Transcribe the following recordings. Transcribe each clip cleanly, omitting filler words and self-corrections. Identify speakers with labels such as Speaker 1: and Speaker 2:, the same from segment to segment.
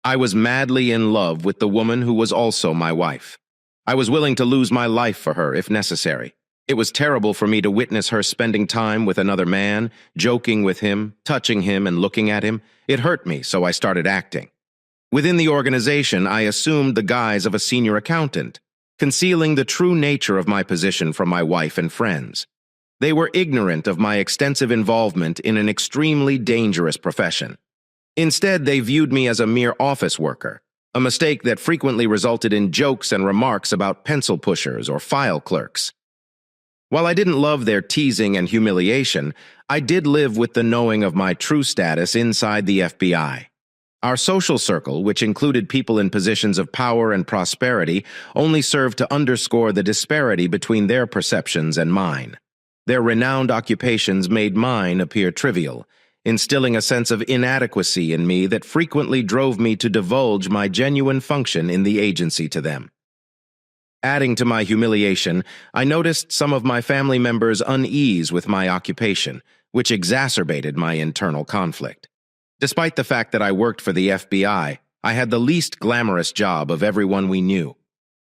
Speaker 1: I was madly in love with the woman who was also my wife. I was willing to lose my life for her if necessary. It was terrible for me to witness her spending time with another man, joking with him, touching him, and looking at him. It hurt me, so I started acting. Within the organization, I assumed the guise of a senior accountant, concealing the true nature of my position from my wife and friends. They were ignorant of my extensive involvement in an extremely dangerous profession. Instead, they viewed me as a mere office worker, a mistake that frequently resulted in jokes and remarks about pencil pushers or file clerks. While I didn't love their teasing and humiliation, I did live with the knowing of my true status inside the FBI. Our social circle, which included people in positions of power and prosperity, only served to underscore the disparity between their perceptions and mine. Their renowned occupations made mine appear trivial, instilling a sense of inadequacy in me that frequently drove me to divulge my genuine function in the agency to them. Adding to my humiliation, I noticed some of my family members' unease with my occupation, which exacerbated my internal conflict. Despite the fact that I worked for the FBI, I had the least glamorous job of everyone we knew.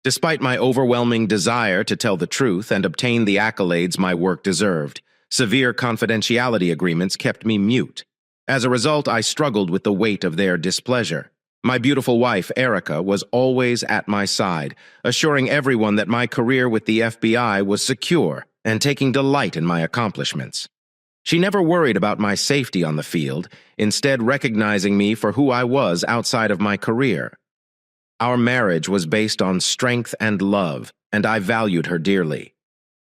Speaker 1: Despite my overwhelming desire to tell the truth and obtain the accolades my work deserved, severe confidentiality agreements kept me mute. As a result, I struggled with the weight of their displeasure. My beautiful wife, Erica, was always at my side, assuring everyone that my career with the FBI was secure and taking delight in my accomplishments. She never worried about my safety on the field, instead recognizing me for who I was outside of my career. Our marriage was based on strength and love, and I valued her dearly.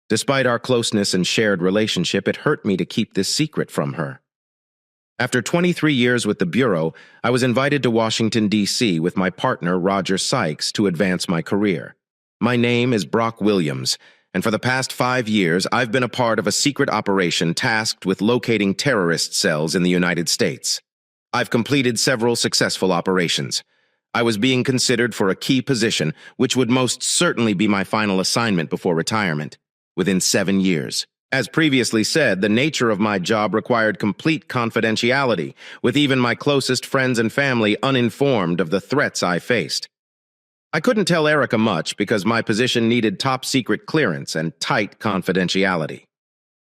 Speaker 1: Despite our closeness and shared relationship, it hurt me to keep this secret from her. After 23 years with the Bureau, I was invited to Washington, D.C. with my partner, Roger Sykes, to advance my career. My name is Brock Williams, and for the past 5 years, I've been a part of a secret operation tasked with locating terrorist cells in the United States. I've completed several successful operations. I was being considered for a key position, which would most certainly be my final assignment before retirement, within 7 years. As previously said, the nature of my job required complete confidentiality, with even my closest friends and family uninformed of the threats I faced. I couldn't tell Erica much because my position needed top-secret clearance and tight confidentiality.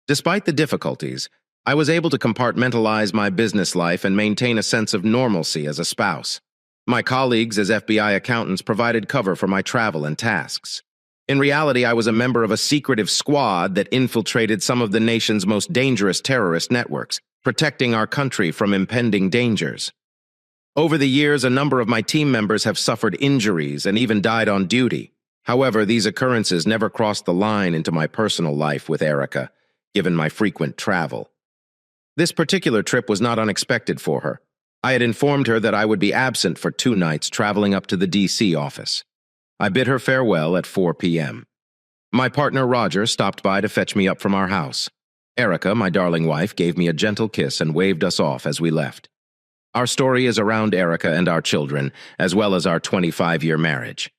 Speaker 1: Despite the difficulties, I was able to compartmentalize my business life and maintain a sense of normalcy as a spouse. My colleagues as FBI accountants provided cover for my travel and tasks. In reality, I was a member of a secretive squad that infiltrated some of the nation's most dangerous terrorist networks, protecting our country from impending dangers. Over the years, a number of my team members have suffered injuries and even died on duty. However, these occurrences never crossed the line into my personal life with Erica, given my frequent travel. This particular trip was not unexpected for her. I had informed her that I would be absent for 2 nights traveling up to the D.C. office. I bid her farewell at 4 p.m. My partner Roger stopped by to fetch me up from our house. Erica, my darling wife, gave me a gentle kiss and waved us off as we left. Our story is around Erica and our children, as well as our 25-year marriage.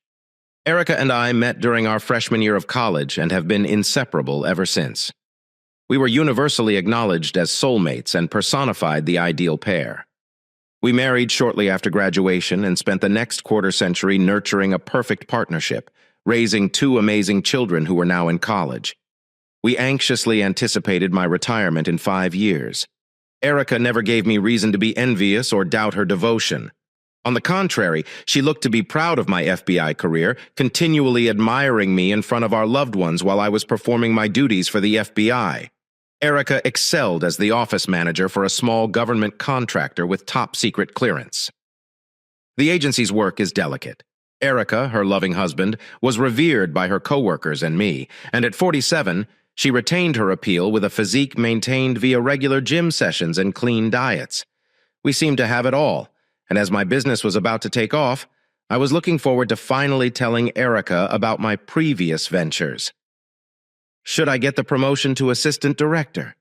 Speaker 1: Erica and I met during our freshman year of college and have been inseparable ever since. We were universally acknowledged as soulmates and personified the ideal pair. We married shortly after graduation and spent the next quarter-century nurturing a perfect partnership, raising 2 amazing children who are now in college. We anxiously anticipated my retirement in 5 years. Erica never gave me reason to be envious or doubt her devotion. On the contrary, she looked to be proud of my FBI career, continually admiring me in front of our loved ones while I was performing my duties for the FBI. Erica excelled as the office manager for a small government contractor with top-secret clearance. The agency's work is delicate. Erica, her loving husband, was revered by her coworkers and me, and at 47, she retained her appeal with a physique maintained via regular gym sessions and clean diets. We seemed to have it all, and as my business was about to take off, I was looking forward to finally telling Erica about my previous ventures. Should I get the promotion to assistant director?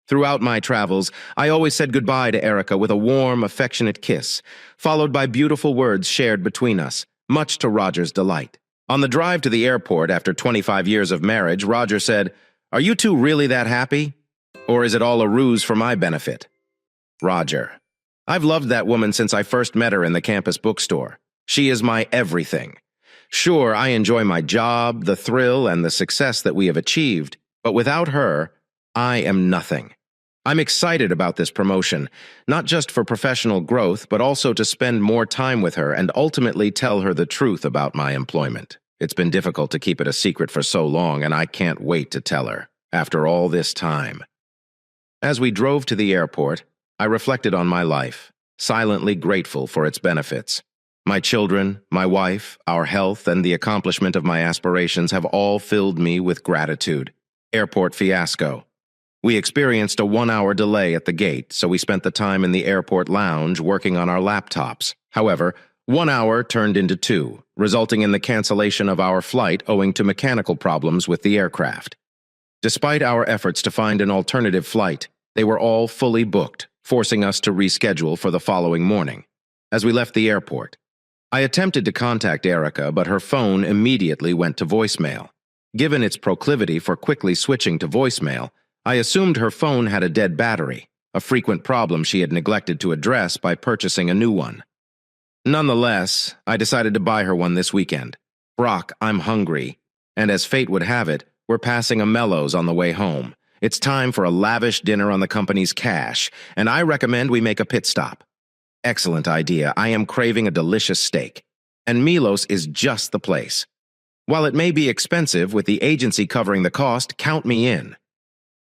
Speaker 1: Throughout my travels, I always said goodbye to Erica with a warm, affectionate kiss, followed by beautiful words shared between us, much to Roger's delight. On the drive to the airport after 25 years of marriage, Roger said, "Are you two really that happy? Or is it all a ruse for my benefit?" Roger. I've loved that woman since I first met her in the campus bookstore. She is my everything. Sure, I enjoy my job, the thrill, and the success that we have achieved, but without her, I am nothing. I'm excited about this promotion, not just for professional growth, but also to spend more time with her and ultimately tell her the truth about my employment. It's been difficult to keep it a secret for so long, and I can't wait to tell her, after all this time. As we drove to the airport, I reflected on my life, silently grateful for its benefits. My children, my wife, our health, and the accomplishment of my aspirations have all filled me with gratitude. Airport fiasco. We experienced a 1-hour delay at the gate, so we spent the time in the airport lounge working on our laptops. However, 1 hour turned into 2, resulting in the cancellation of our flight owing to mechanical problems with the aircraft. Despite our efforts to find an alternative flight, they were all fully booked, forcing us to reschedule for the following morning. As we left the airport, I attempted to contact Erica, but her phone immediately went to voicemail. Given its proclivity for quickly switching to voicemail, I assumed her phone had a dead battery, a frequent problem she had neglected to address by purchasing a new one. Nonetheless, I decided to buy her one this weekend. Brock, I'm hungry, and as fate would have it, we're passing a Mellows on the way home. It's time for a lavish dinner on the company's cash, and I recommend we make a pit stop. Excellent idea. I am craving a delicious steak, and Milos is just the place. While it may be expensive, with the agency covering the cost, count me in.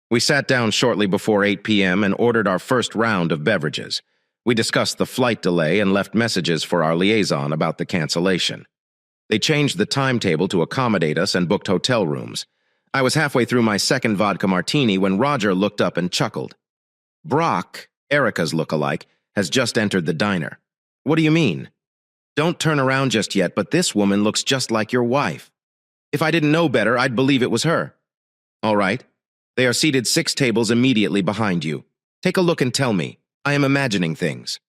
Speaker 1: We sat down shortly before 8 p.m. and ordered our first round of beverages. We discussed the flight delay and left messages for our liaison about the cancellation. They changed the timetable to accommodate us and booked hotel rooms. I was halfway through my second vodka martini when Roger looked up and chuckled. Brock, Erica's look-alike, has just entered the diner. What do you mean? Don't turn around just yet, but this woman looks just like your wife. If I didn't know better, I'd believe it was her. All right. They are seated 6 tables immediately behind you. Take a look and tell me. I am imagining things.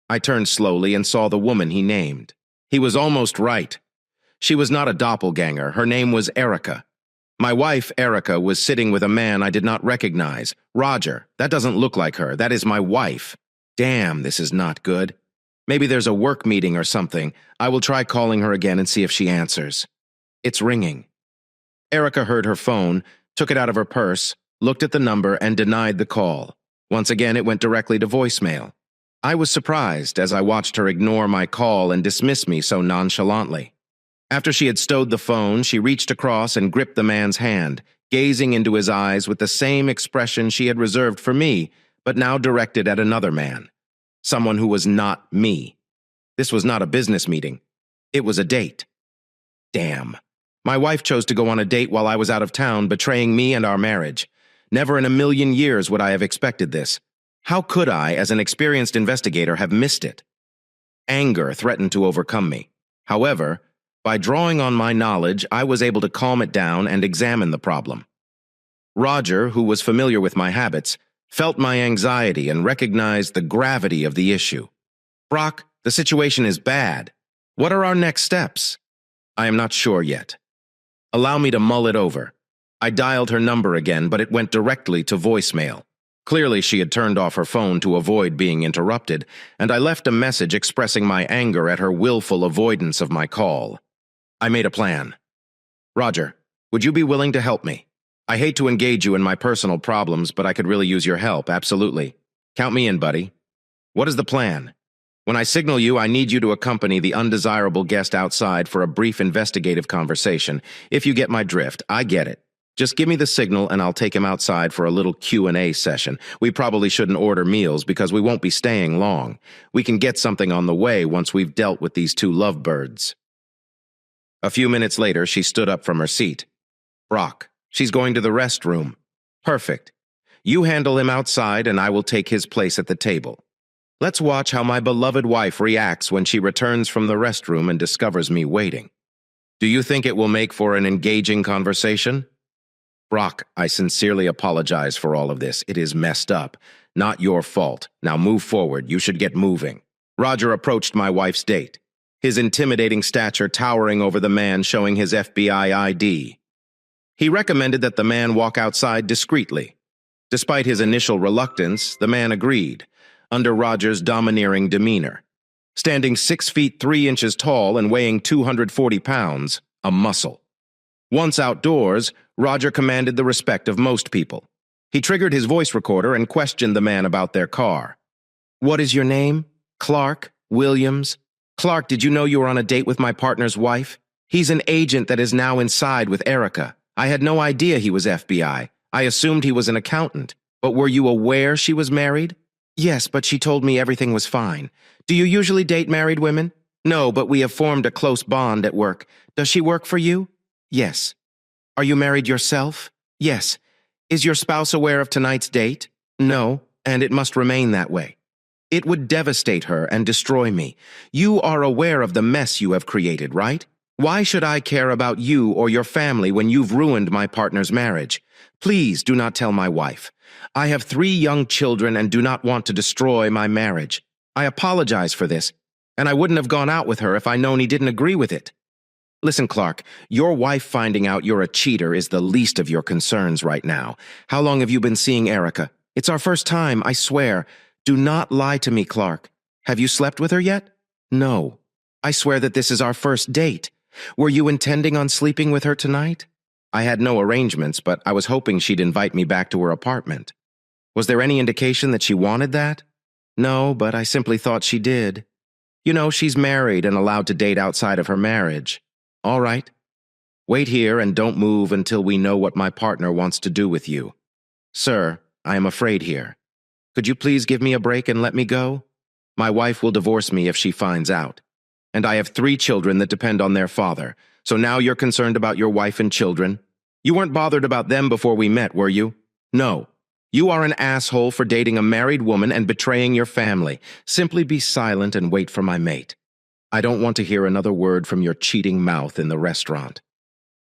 Speaker 1: I turned slowly and saw the woman he named. He was almost right. She was not a doppelganger. Her name was Erica. My wife, Erica, was sitting with a man I did not recognize. Roger, that doesn't look like her. That is my wife. Damn, this is not good. Maybe there's a work meeting or something. I will try calling her again and see if she answers. It's ringing. Erica heard her phone, took it out of her purse, looked at the number, and denied the call. Once again, it went directly to voicemail. I was surprised as I watched her ignore my call and dismiss me so nonchalantly. After she had stowed the phone, she reached across and gripped the man's hand, gazing into his eyes with the same expression she had reserved for me, but now directed at another man. Someone who was not me. This was not a business meeting. It was a date. Damn. My wife chose to go on a date while I was out of town, betraying me and our marriage. Never in a million years would I have expected this. How could I, as an experienced investigator, have missed it? Anger threatened to overcome me. However, by drawing on my knowledge, I was able to calm it down and examine the problem. Roger, who was familiar with my habits, felt my anxiety and recognized the gravity of the issue. Brock, the situation is bad. What are our next steps? I am not sure yet. Allow me to mull it over. I dialed her number again, but it went directly to voicemail. Clearly, she had turned off her phone to avoid being interrupted, and I left a message expressing my anger at her willful avoidance of my call. I made a plan. Roger, would you be willing to help me? I hate to engage you in my personal problems, but I could really use your help, absolutely. Count me in, buddy. What is the plan? When I signal you, I need you to accompany the undesirable guest outside for a brief investigative conversation. If you get my drift, I get it. Just give me the signal and I'll take him outside for a little Q&A session. We probably shouldn't order meals because we won't be staying long. We can get something on the way once we've dealt with these 2 lovebirds. A few minutes later, she stood up from her seat. Brock, she's going to the restroom. Perfect. You handle him outside and I will take his place at the table. Let's watch how my beloved wife reacts when she returns from the restroom and discovers me waiting. Do you think it will make for an engaging conversation? Brock, I sincerely apologize for all of this. It is messed up. Not your fault. Now move forward. You should get moving. Roger approached my wife's date, his intimidating stature towering over the man showing his FBI ID. He recommended that the man walk outside discreetly. Despite his initial reluctance, the man agreed. under Roger's domineering demeanor. Standing 6 feet 3 inches tall and weighing 240 pounds, a muscle. Once outdoors, Roger commanded the respect of most people. He triggered his voice recorder and questioned the man about their car. "What is your name? Clark? Williams? Clark, did you know you were on a date with my partner's wife? He's an agent that is now inside with Erica. I had no idea he was FBI. I assumed he was an accountant. But were you aware she was married?" "Yes, but she told me everything was fine. Do you usually date married women?" "No, but we have formed a close bond at work. Does she work for you?" "Yes." "Are you married yourself?" "Yes." "Is your spouse aware of tonight's date?" "No, and it must remain that way." "It would devastate her and destroy me. You are aware of the mess you have created, right? Why should I care about you or your family when you've ruined my partner's marriage? Please do not tell my wife. I have 3 young children and do not want to destroy my marriage. I apologize for this, and I wouldn't have gone out with her if I'd known he didn't agree with it." "Listen, Clark, your wife finding out you're a cheater is the least of your concerns right now. How long have you been seeing Erica? It's our first time, I swear. Do not lie to me, Clark. Have you slept with her yet?" "No. I swear that this is our first date. Were you intending on sleeping with her tonight?" "I had no arrangements, but I was hoping she'd invite me back to her apartment." "Was there any indication that she wanted that?" "No, but I simply thought she did. You know, she's married and allowed to date outside of her marriage." "All right. Wait here and don't move until we know what my partner wants to do with you." "Sir, I am afraid here. Could you please give me a break and let me go? My wife will divorce me if she finds out. And I have 3 children that depend on their father, so now you're concerned about your wife and children? You weren't bothered about them before we met, were you? No. You are an asshole for dating a married woman and betraying your family. Simply be silent and wait for my mate. I don't want to hear another word from your cheating mouth in the restaurant."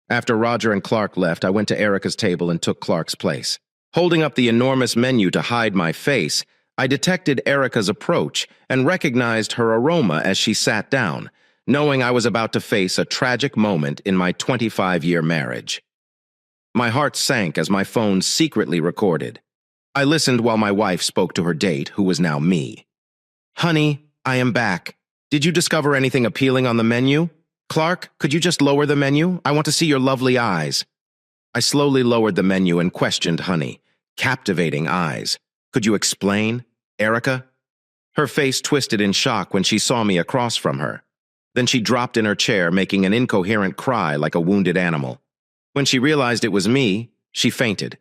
Speaker 1: After Roger and Clark left, I went to Erica's table and took Clark's place. Holding up the enormous menu to hide my face, I detected Erica's approach and recognized her aroma as she sat down, knowing I was about to face a tragic moment in my 25-year marriage. My heart sank as my phone secretly recorded. I listened while my wife spoke to her date, who was now me. "Honey, I am back. Did you discover anything appealing on the menu? Clark, could you just lower the menu? I want to see your lovely eyes." I slowly lowered the menu and questioned Honey. Captivating eyes. "Could you explain? Erica?" Her face twisted in shock when she saw me across from her. Then she dropped in her chair, making an incoherent cry like a wounded animal. When she realized it was me, she fainted.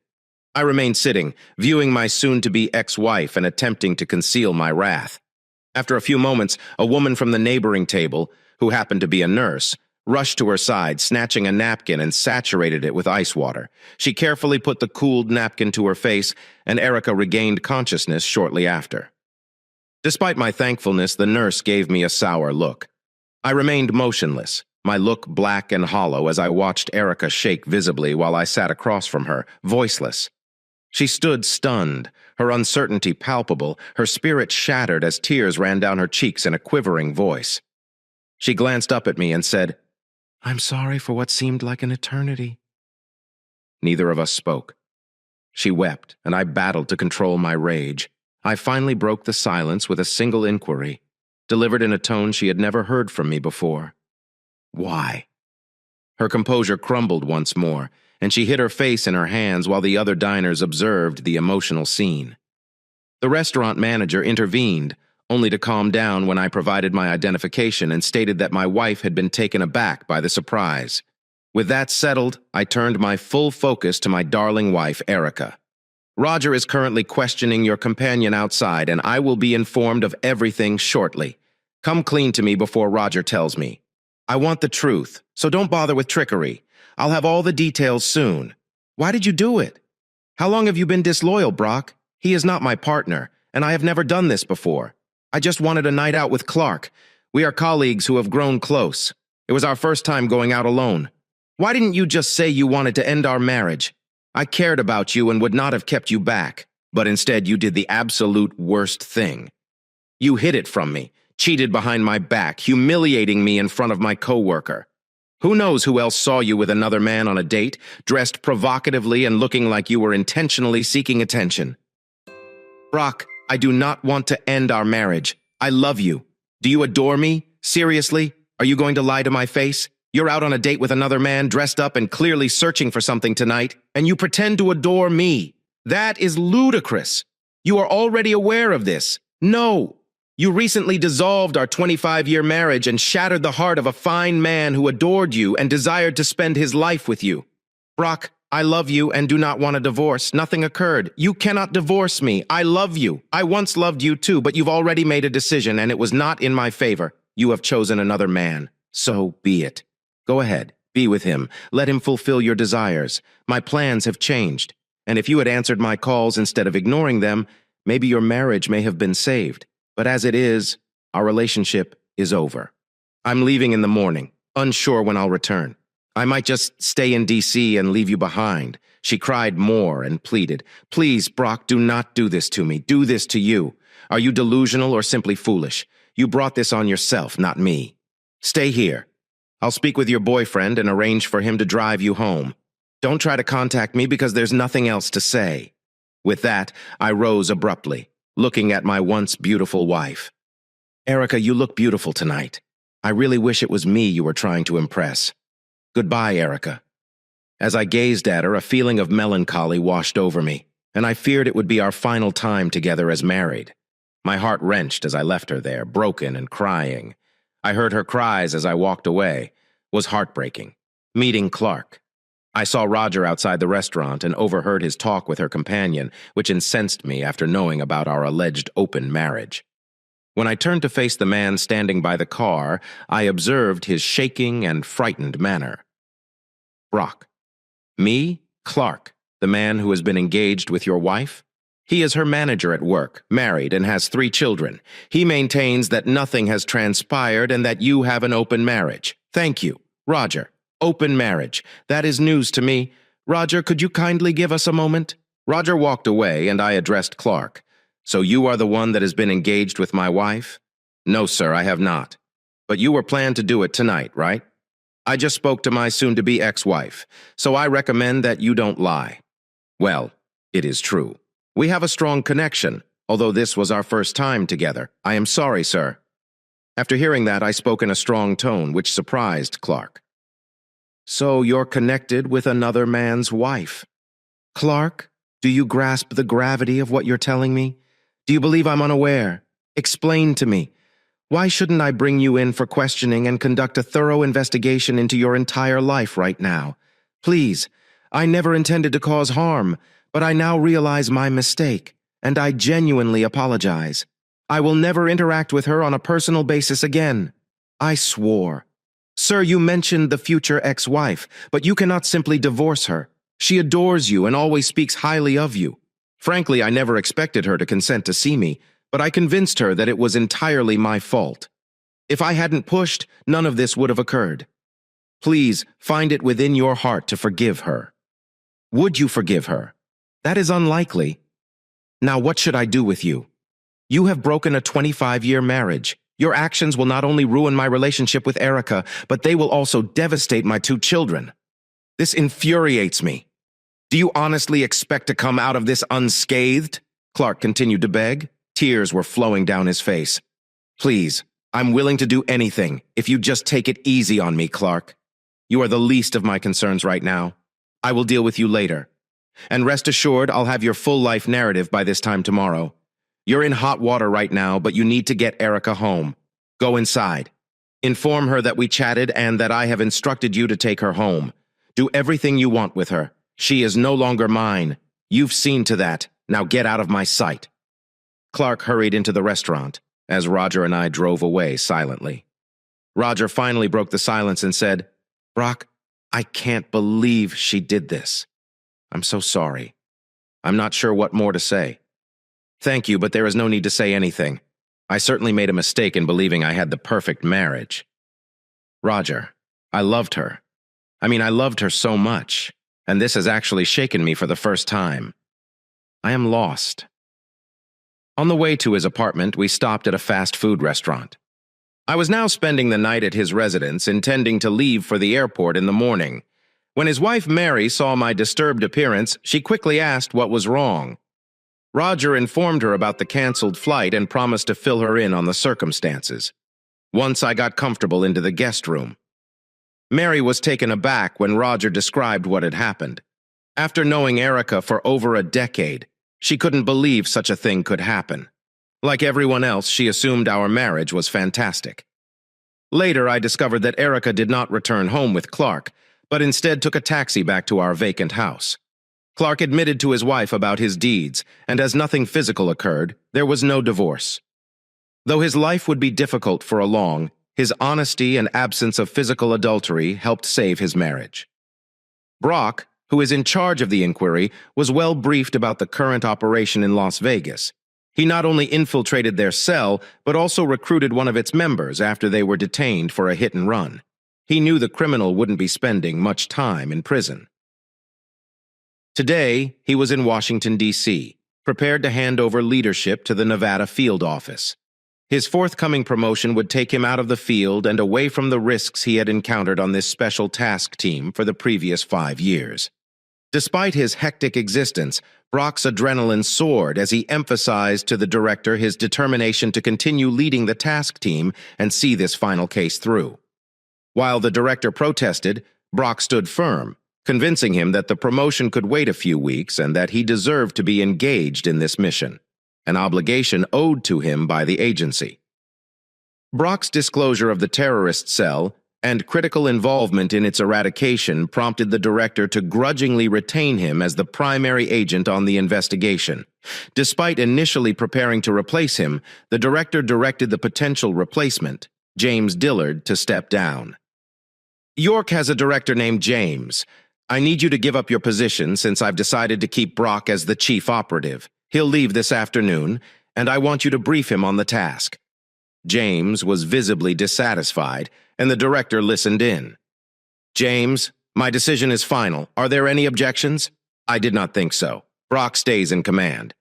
Speaker 1: I remained sitting, viewing my soon-to-be ex-wife and attempting to conceal my wrath. After a few moments, a woman from the neighboring table, who happened to be a nurse, rushed to her side, snatching a napkin and saturated it with ice water. She carefully put the cooled napkin to her face, and Erica regained consciousness shortly after. Despite my thankfulness, the nurse gave me a sour look. I remained motionless, my look black and hollow as I watched Erica shake visibly while I sat across from her, voiceless. She stood stunned, her uncertainty palpable, her spirit shattered as tears ran down her cheeks in a quivering voice. She glanced up at me and said, "I'm sorry for what seemed like an eternity." Neither of us spoke. She wept, and I battled to control my rage. I finally broke the silence with a single inquiry, delivered in a tone she had never heard from me before. "Why?" Her composure crumbled once more, and she hid her face in her hands while the other diners observed the emotional scene. The restaurant manager intervened, only to calm down when I provided my identification and stated that my wife had been taken aback by the surprise. With that settled, I turned my full focus to my darling wife, Erica. "Roger is currently questioning your companion outside, and I will be informed of everything shortly. Come clean to me before Roger tells me. I want the truth, so don't bother with trickery. I'll have all the details soon." "Why did you do it? How long have you been disloyal, Brock? He is not my partner, and I have never done this before. I just wanted a night out with Clark. We are colleagues who have grown close. It was our first time going out alone. Why didn't you just say you wanted to end our marriage? I cared about you and would not have kept you back, but instead you did the absolute worst thing. You hid it from me, cheated behind my back, humiliating me in front of my coworker. Who knows who else saw you with another man on a date, dressed provocatively and looking like you were intentionally seeking attention. Brock, I do not want to end our marriage. I love you. Do you adore me? Seriously? Are you going to lie to my face? You're out on a date with another man, dressed up and clearly searching for something tonight, and you pretend to adore me. That is ludicrous. You are already aware of this. No. You recently dissolved our 25-year marriage and shattered the heart of a fine man who adored you and desired to spend his life with you. Brock, I love you and do not want a divorce. Nothing occurred. You cannot divorce me. I love you. I once loved you too, but you've already made a decision and it was not in my favor. You have chosen another man. So be it. Go ahead. Be with him. Let him fulfill your desires. My plans have changed. And if you had answered my calls instead of ignoring them, maybe your marriage may have been saved. But as it is, our relationship is over. I'm leaving in the morning, unsure when I'll return. I might just stay in D.C. and leave you behind. She cried more and pleaded, Please, Brock, do not do this to me. Do this to you. Are you delusional or simply foolish? You brought this on yourself, not me. Stay here. I'll speak with your boyfriend and arrange for him to drive you home. Don't try to contact me because there's nothing else to say. With that, I rose abruptly, looking at my once beautiful wife. Erica, you look beautiful tonight. I really wish it was me you were trying to impress. Goodbye, Erica. As I gazed at her, a feeling of melancholy washed over me, and I feared it would be our final time together as married. My heart wrenched as I left her there, broken and crying. I heard her cries as I walked away. Was heartbreaking. Meeting Clark. I saw Roger outside the restaurant and overheard his talk with her companion, which incensed me after knowing about our alleged open marriage. When I turned to face the man standing by the car, I observed his shaking and frightened manner. Brock. Me, Clark, the man who has been engaged with your wife? He is her manager at work, married, and has 3 children. He maintains that nothing has transpired and that you have an open marriage. Thank you. Roger. Open marriage. That is news to me. Roger, could you kindly give us a moment? Roger walked away, and I addressed Clark. So you are the one that has been engaged with my wife? No, sir, I have not. But you were planned to do it tonight, right? I just spoke to my soon-to-be ex-wife, so I recommend that you don't lie. Well, it is true. We have a strong connection, although this was our first time together. I am sorry, sir. After hearing that, I spoke in a strong tone, which surprised Clark. So you're connected with another man's wife. Clark, do you grasp the gravity of what you're telling me? Do you believe I'm unaware? Explain to me. Why shouldn't I bring you in for questioning and conduct a thorough investigation into your entire life right now? Please, I never intended to cause harm, but I now realize my mistake, and I genuinely apologize. I will never interact with her on a personal basis again. I swore. Sir, you mentioned the future ex-wife, but you cannot simply divorce her. She adores you and always speaks highly of you. Frankly, I never expected her to consent to see me, but I convinced her that it was entirely my fault. If I hadn't pushed, none of this would have occurred. Please, find it within your heart to forgive her. Would you forgive her? That is unlikely. Now what should I do with you? You have broken a 25-year marriage. Your actions will not only ruin my relationship with Erica, but they will also devastate my 2 children. This infuriates me. Do you honestly expect to come out of this unscathed? Clark continued to beg. Tears were flowing down his face. Please, I'm willing to do anything if you just take it easy on me, Clark. You are the least of my concerns right now. I will deal with you later. And rest assured, I'll have your full life narrative by this time tomorrow. You're in hot water right now, but you need to get Erica home. Go inside. Inform her that we chatted and that I have instructed you to take her home. Do everything you want with her. She is no longer mine. You've seen to that. Now get out of my sight. Clark hurried into the restaurant as Roger and I drove away silently. Roger finally broke the silence and said, Brock, I can't believe she did this. I'm so sorry. I'm not sure what more to say. Thank you, but there is no need to say anything. I certainly made a mistake in believing I had the perfect marriage. Roger, I loved her. I loved her so much, and this has actually shaken me for the first time. I am lost. On the way to his apartment, we stopped at a fast food restaurant. I was now spending the night at his residence, intending to leave for the airport in the morning. When his wife Mary saw my disturbed appearance, she quickly asked what was wrong. Roger informed her about the canceled flight and promised to fill her in on the circumstances. Once I got comfortable into the guest room, Mary was taken aback when Roger described what had happened. After knowing Erica for over a decade, she couldn't believe such a thing could happen. Like everyone else, she assumed our marriage was fantastic. Later, I discovered that Erica did not return home with Clark, but instead took a taxi back to our vacant house. Clark admitted to his wife about his deeds, and as nothing physical occurred, there was no divorce. Though his life would be difficult for a long, his honesty and absence of physical adultery helped save his marriage. Brock, who is in charge of the inquiry, was well briefed about the current operation in Las Vegas. He not only infiltrated their cell, but also recruited one of its members after they were detained for a hit and run. He knew the criminal wouldn't be spending much time in prison. Today, he was in Washington, D.C., prepared to hand over leadership to the Nevada field office. His forthcoming promotion would take him out of the field and away from the risks he had encountered on this special task team for the previous 5 years. Despite his hectic existence, Brock's adrenaline soared as he emphasized to the director his determination to continue leading the task team and see this final case through. While the director protested, Brock stood firm, convincing him that the promotion could wait a few weeks and that he deserved to be engaged in this mission, an obligation owed to him by the agency. Brock's disclosure of the terrorist cell and critical involvement in its eradication prompted the director to grudgingly retain him as the primary agent on the investigation. Despite initially preparing to replace him, the director directed the potential replacement, James Dillard, to step down. York has a director named James. I need you to give up your position since I've decided to keep Brock as the chief operative. He'll leave this afternoon, and I want you to brief him on the task. James was visibly dissatisfied, and the director listened in. James, my decision is final. Are there any objections? I did not think so. Brock stays in command.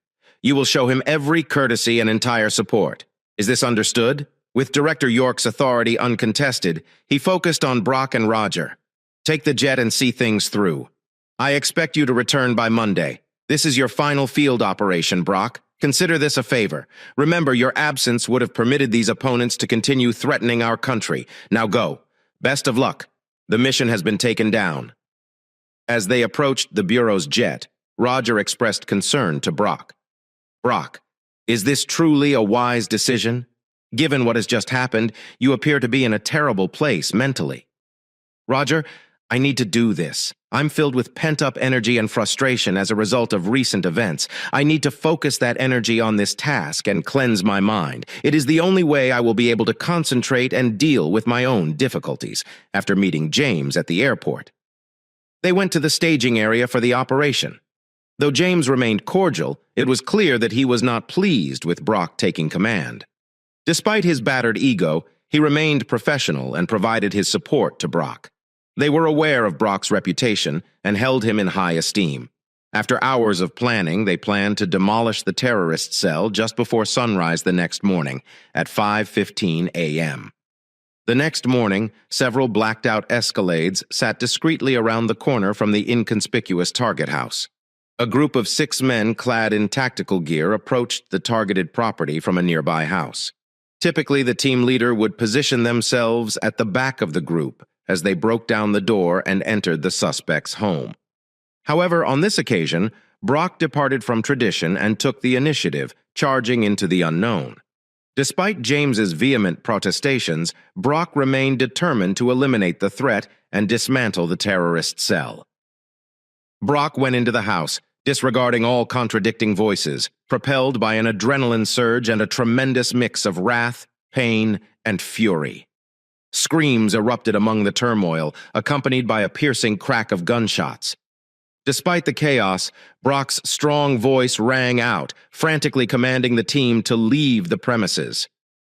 Speaker 1: You will show him every courtesy and entire support. Is this understood? With Director York's authority uncontested, he focused on Brock and Roger. Take the jet and see things through. I expect you to return by Monday. This is your final field operation, Brock. Consider this a favor. Remember, your absence would have permitted these opponents to continue threatening our country. Now go. Best of luck. The mission has been taken down. As they approached the Bureau's jet, Roger expressed concern to Brock. Brock, is this truly a wise decision? Given what has just happened, you appear to be in a terrible place mentally. Roger, I need to do this. I'm filled with pent-up energy and frustration as a result of recent events. I need to focus that energy on this task and cleanse my mind. It is the only way I will be able to concentrate and deal with my own difficulties after meeting James at the airport. They went to the staging area for the operation. Though James remained cordial, it was clear that he was not pleased with Brock taking command. Despite his battered ego, he remained professional and provided his support to Brock. They were aware of Brock's reputation and held him in high esteem. After hours of planning, they planned to demolish the terrorist cell just before sunrise the next morning at 5:15 a.m. The next morning, several blacked-out Escalades sat discreetly around the corner from the inconspicuous target house. A group of 6 men clad in tactical gear approached the targeted property from a nearby house. Typically, the team leader would position themselves at the back of the group as they broke down the door and entered the suspect's home. However, on this occasion, Brock departed from tradition and took the initiative, charging into the unknown. Despite James's vehement protestations, Brock remained determined to eliminate the threat and dismantle the terrorist cell. Brock went into the house, disregarding all contradicting voices, propelled by an adrenaline surge and a tremendous mix of wrath, pain, and fury. Screams erupted among the turmoil, accompanied by a piercing crack of gunshots. Despite the chaos, Brock's strong voice rang out, frantically commanding the team to leave the premises.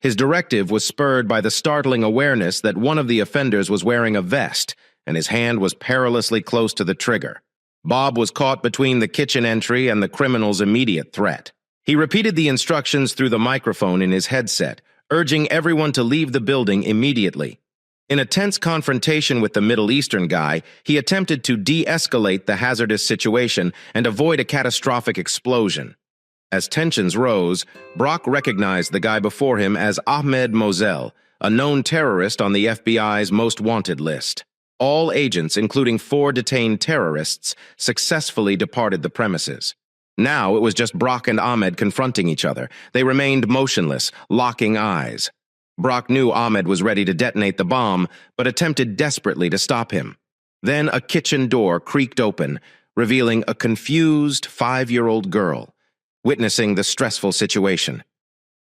Speaker 1: His directive was spurred by the startling awareness that one of the offenders was wearing a vest, and his hand was perilously close to the trigger. Bob was caught between the kitchen entry and the criminal's immediate threat. He repeated the instructions through the microphone in his headset, urging everyone to leave the building immediately. In a tense confrontation with the Middle Eastern guy, he attempted to de-escalate the hazardous situation and avoid a catastrophic explosion. As tensions rose, Brock recognized the guy before him as Ahmed Moselle, a known terrorist on the FBI's most wanted list. All agents, including 4 detained terrorists, successfully departed the premises. Now it was just Brock and Ahmed confronting each other. They remained motionless, locking eyes. Brock knew Ahmed was ready to detonate the bomb, but attempted desperately to stop him. Then a kitchen door creaked open, revealing a confused 5-year-old girl, witnessing the stressful situation.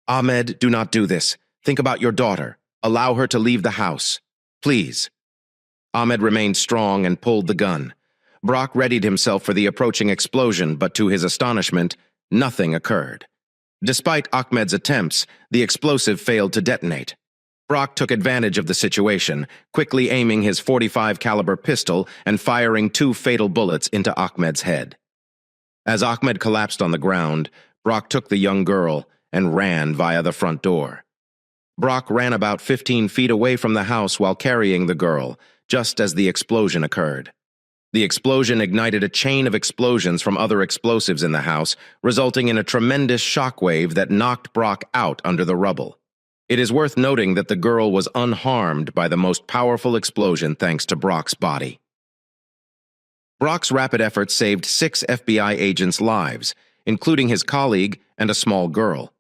Speaker 1: "Ahmed, do not do this. Think about your daughter. Allow her to leave the house. Please." Ahmed remained strong and pulled the gun. Brock readied himself for the approaching explosion, but to his astonishment, nothing occurred. Despite Ahmed's attempts, the explosive failed to detonate. Brock took advantage of the situation, quickly aiming his .45 caliber pistol and firing 2 fatal bullets into Ahmed's head. As Ahmed collapsed on the ground, Brock took the young girl and ran via the front door. Brock ran about 15 feet away from the house while carrying the girl, just as the explosion occurred. The explosion ignited a chain of explosions from other explosives in the house, resulting in a tremendous shockwave that knocked Brock out under the rubble. It is worth noting that the girl was unharmed by the most powerful explosion thanks to Brock's body. Brock's rapid efforts saved 6 FBI agents' lives, including his colleague and a small girl.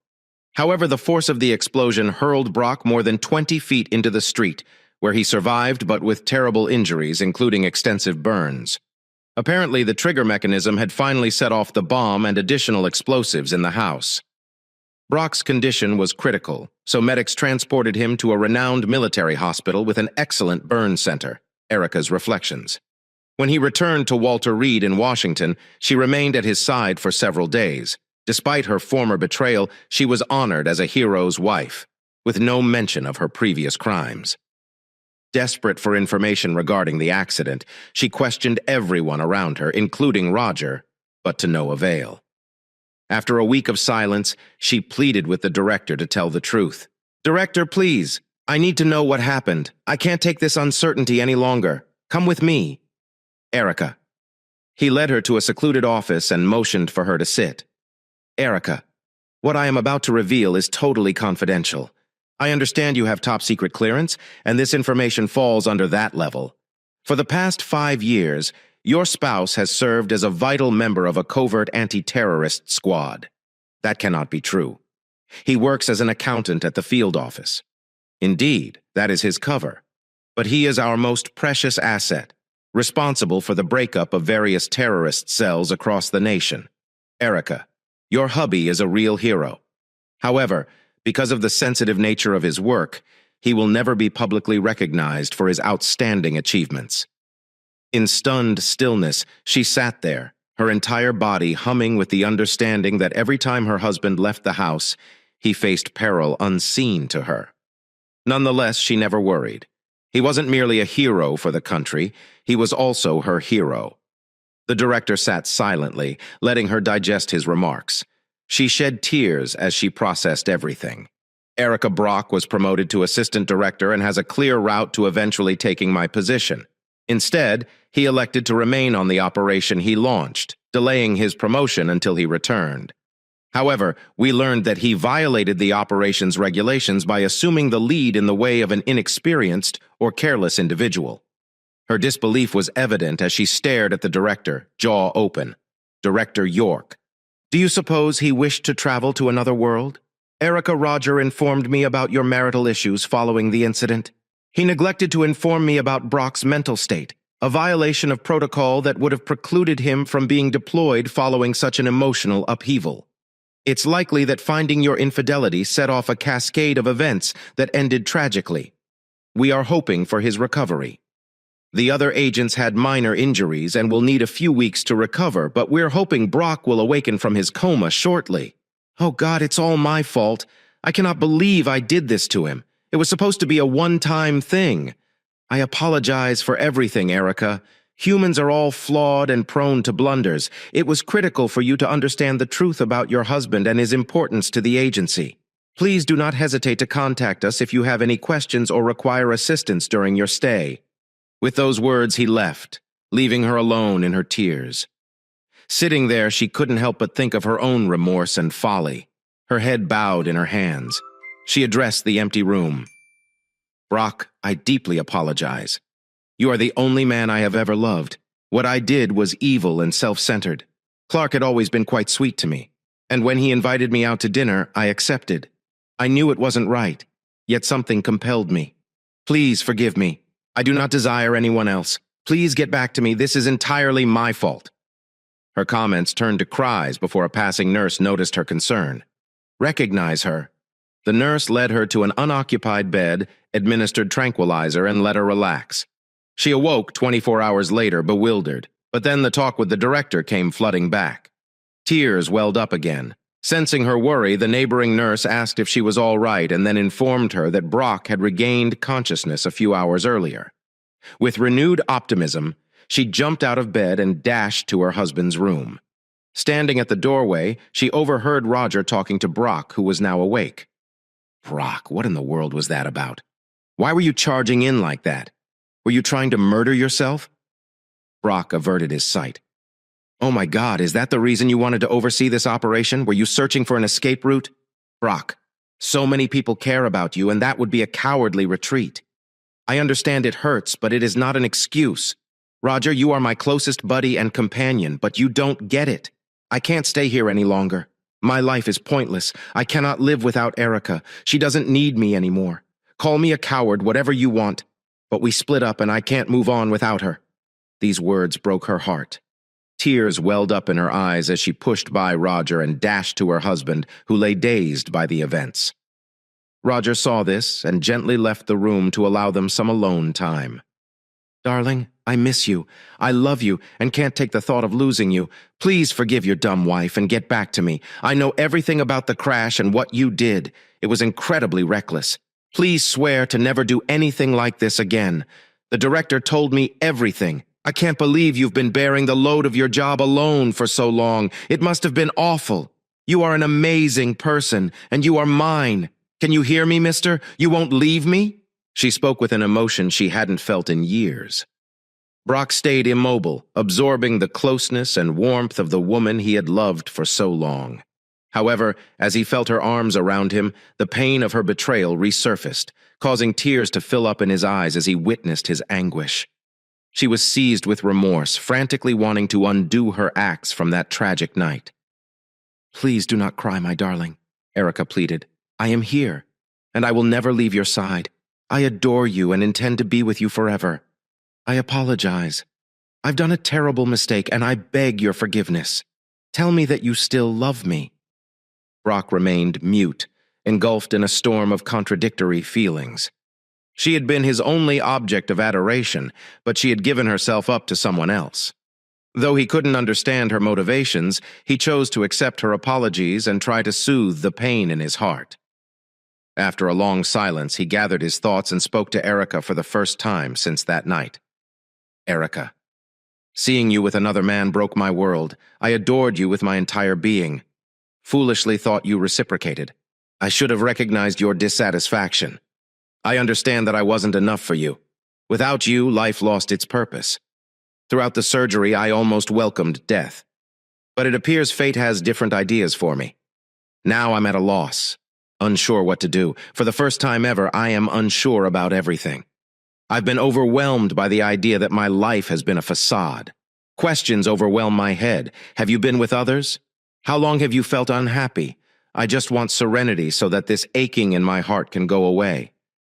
Speaker 1: However, the force of the explosion hurled Brock more than 20 feet into the street, where he survived but with terrible injuries, including extensive burns. Apparently, the trigger mechanism had finally set off the bomb and additional explosives in the house. Brock's condition was critical, so medics transported him to a renowned military hospital with an excellent burn center, Erica's Reflections. When he returned to Walter Reed in Washington, she remained at his side for several days. Despite her former betrayal, she was honored as a hero's wife, with no mention of her previous crimes. Desperate for information regarding the accident, she questioned everyone around her, including Roger, but to no avail. After a week of silence, she pleaded with the director to tell the truth. "Director, please, I need to know what happened. I can't take this uncertainty any longer. Come with me." "Erica." He led her to a secluded office and motioned for her to sit. "Erica, what I am about to reveal is totally confidential. I understand you have top-secret clearance, and this information falls under that level. For the past 5 years, your spouse has served as a vital member of a covert anti-terrorist squad. That cannot be true. He works as an accountant at the field office. Indeed, that is his cover. But he is our most precious asset, responsible for the breakup of various terrorist cells across the nation. Erica, your hubby is a real hero. However, because of the sensitive nature of his work, he will never be publicly recognized for his outstanding achievements." In stunned stillness, she sat there, her entire body humming with the understanding that every time her husband left the house, he faced peril unseen to her. Nonetheless, she never worried. He wasn't merely a hero for the country, he was also her hero. The director sat silently, letting her digest his remarks. She shed tears as she processed everything. "Erica Brock was promoted to assistant director and has a clear route to eventually taking my position. Instead, he elected to remain on the operation he launched, delaying his promotion until he returned. However, we learned that he violated the operation's regulations by assuming the lead in the way of an inexperienced or careless individual." Her disbelief was evident as she stared at the director, jaw open. "Director York. Do you suppose he wished to travel to another world? Erica, Roger informed me about your marital issues following the incident. He neglected to inform me about Brock's mental state, a violation of protocol that would have precluded him from being deployed following such an emotional upheaval. It's likely that finding your infidelity set off a cascade of events that ended tragically. We are hoping for his recovery. The other agents had minor injuries and will need a few weeks to recover, but we're hoping Brock will awaken from his coma shortly. Oh God, it's all my fault. I cannot believe I did this to him. It was supposed to be a one-time thing. I apologize for everything, Erica. Humans are all flawed and prone to blunders. It was critical for you to understand the truth about your husband and his importance to the agency. Please do not hesitate to contact us if you have any questions or require assistance during your stay." With those words, he left, leaving her alone in her tears. Sitting there, she couldn't help but think of her own remorse and folly. Her head bowed in her hands. She addressed the empty room. "Brock, I deeply apologize. You are the only man I have ever loved. What I did was evil and self-centered. Clark had always been quite sweet to me, and when he invited me out to dinner, I accepted. I knew it wasn't right, yet something compelled me. Please forgive me. I do not desire anyone else. Please get back to me. This is entirely my fault." Her comments turned to cries before a passing nurse noticed her concern. "Recognize her." The nurse led her to an unoccupied bed, administered tranquilizer, and let her relax. She awoke 24 hours later, bewildered, but then the talk with the director came flooding back. Tears welled up again. Sensing her worry, the neighboring nurse asked if she was all right and then informed her that Brock had regained consciousness a few hours earlier. With renewed optimism, she jumped out of bed and dashed to her husband's room. Standing at the doorway, she overheard Roger talking to Brock, who was now awake. "Brock, what in the world was that about? Why were you charging in like that? Were you trying to murder yourself?" Brock averted his sight. "Oh my God, is that the reason you wanted to oversee this operation? Were you searching for an escape route? Brock, so many people care about you, and that would be a cowardly retreat. I understand it hurts, but it is not an excuse. Roger, you are my closest buddy and companion, but you don't get it. I can't stay here any longer. My life is pointless. I cannot live without Erica. She doesn't need me anymore. Call me a coward, whatever you want. But we split up and I can't move on without her." These words broke her heart. Tears welled up in her eyes as she pushed by Roger and dashed to her husband, who lay dazed by the events. Roger saw this and gently left the room to allow them some alone time. "Darling, I miss you. I love you and can't take the thought of losing you. Please forgive your dumb wife and get back to me. I know everything about the crash and what you did. It was incredibly reckless. Please swear to never do anything like this again. The director told me everything. I can't believe you've been bearing the load of your job alone for so long. It must have been awful. You are an amazing person, and you are mine. Can you hear me, mister? You won't leave me?" She spoke with an emotion she hadn't felt in years. Brock stayed immobile, absorbing the closeness and warmth of the woman he had loved for so long. However, as he felt her arms around him, the pain of her betrayal resurfaced, causing tears to fill up in his eyes as he witnessed his anguish. She was seized with remorse, frantically wanting to undo her acts from that tragic night. "Please do not cry, my darling," Erica pleaded. "I am here, and I will never leave your side. I adore you and intend to be with you forever. I apologize. I've done a terrible mistake, and I beg your forgiveness. Tell me that you still love me." Brock remained mute, engulfed in a storm of contradictory feelings. She had been his only object of adoration, but she had given herself up to someone else. Though he couldn't understand her motivations, he chose to accept her apologies and try to soothe the pain in his heart. After a long silence, he gathered his thoughts and spoke to Erica for the first time since that night. "Erica, seeing you with another man broke my world. I adored you with my entire being. Foolishly thought you reciprocated. I should have recognized your dissatisfaction. I understand that I wasn't enough for you. Without you, life lost its purpose. Throughout the surgery, I almost welcomed death. But it appears fate has different ideas for me. Now I'm at a loss, unsure what to do. For the first time ever, I am unsure about everything. I've been overwhelmed by the idea that my life has been a facade. Questions overwhelm my head. Have you been with others? How long have you felt unhappy? I just want serenity so that this aching in my heart can go away.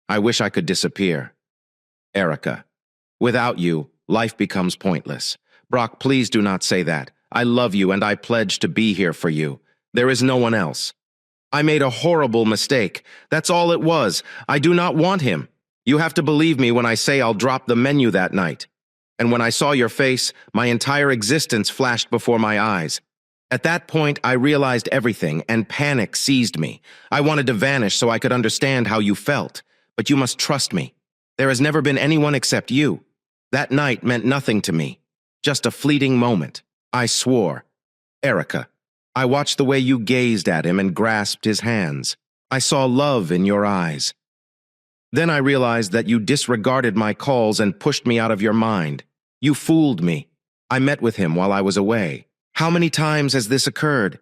Speaker 1: I wish I could disappear. Erica, without you, life becomes pointless. Brock, please do not say that. I love you and I pledge to be here for you. There is no one else. I made a horrible mistake. That's all it was. I do not want him. You have to believe me when I say I'll drop the menu that night. And when I saw your face, my entire existence flashed before my eyes. At that point, I realized everything, and panic seized me. I wanted to vanish so I could understand how you felt. But you must trust me. There has never been anyone except you. That night meant nothing to me. Just a fleeting moment. I swore. Erica, I watched the way you gazed at him and grasped his hands. I saw love in your eyes. Then I realized that you disregarded my calls and pushed me out of your mind. You fooled me. I met with him while I was away. How many times has this occurred?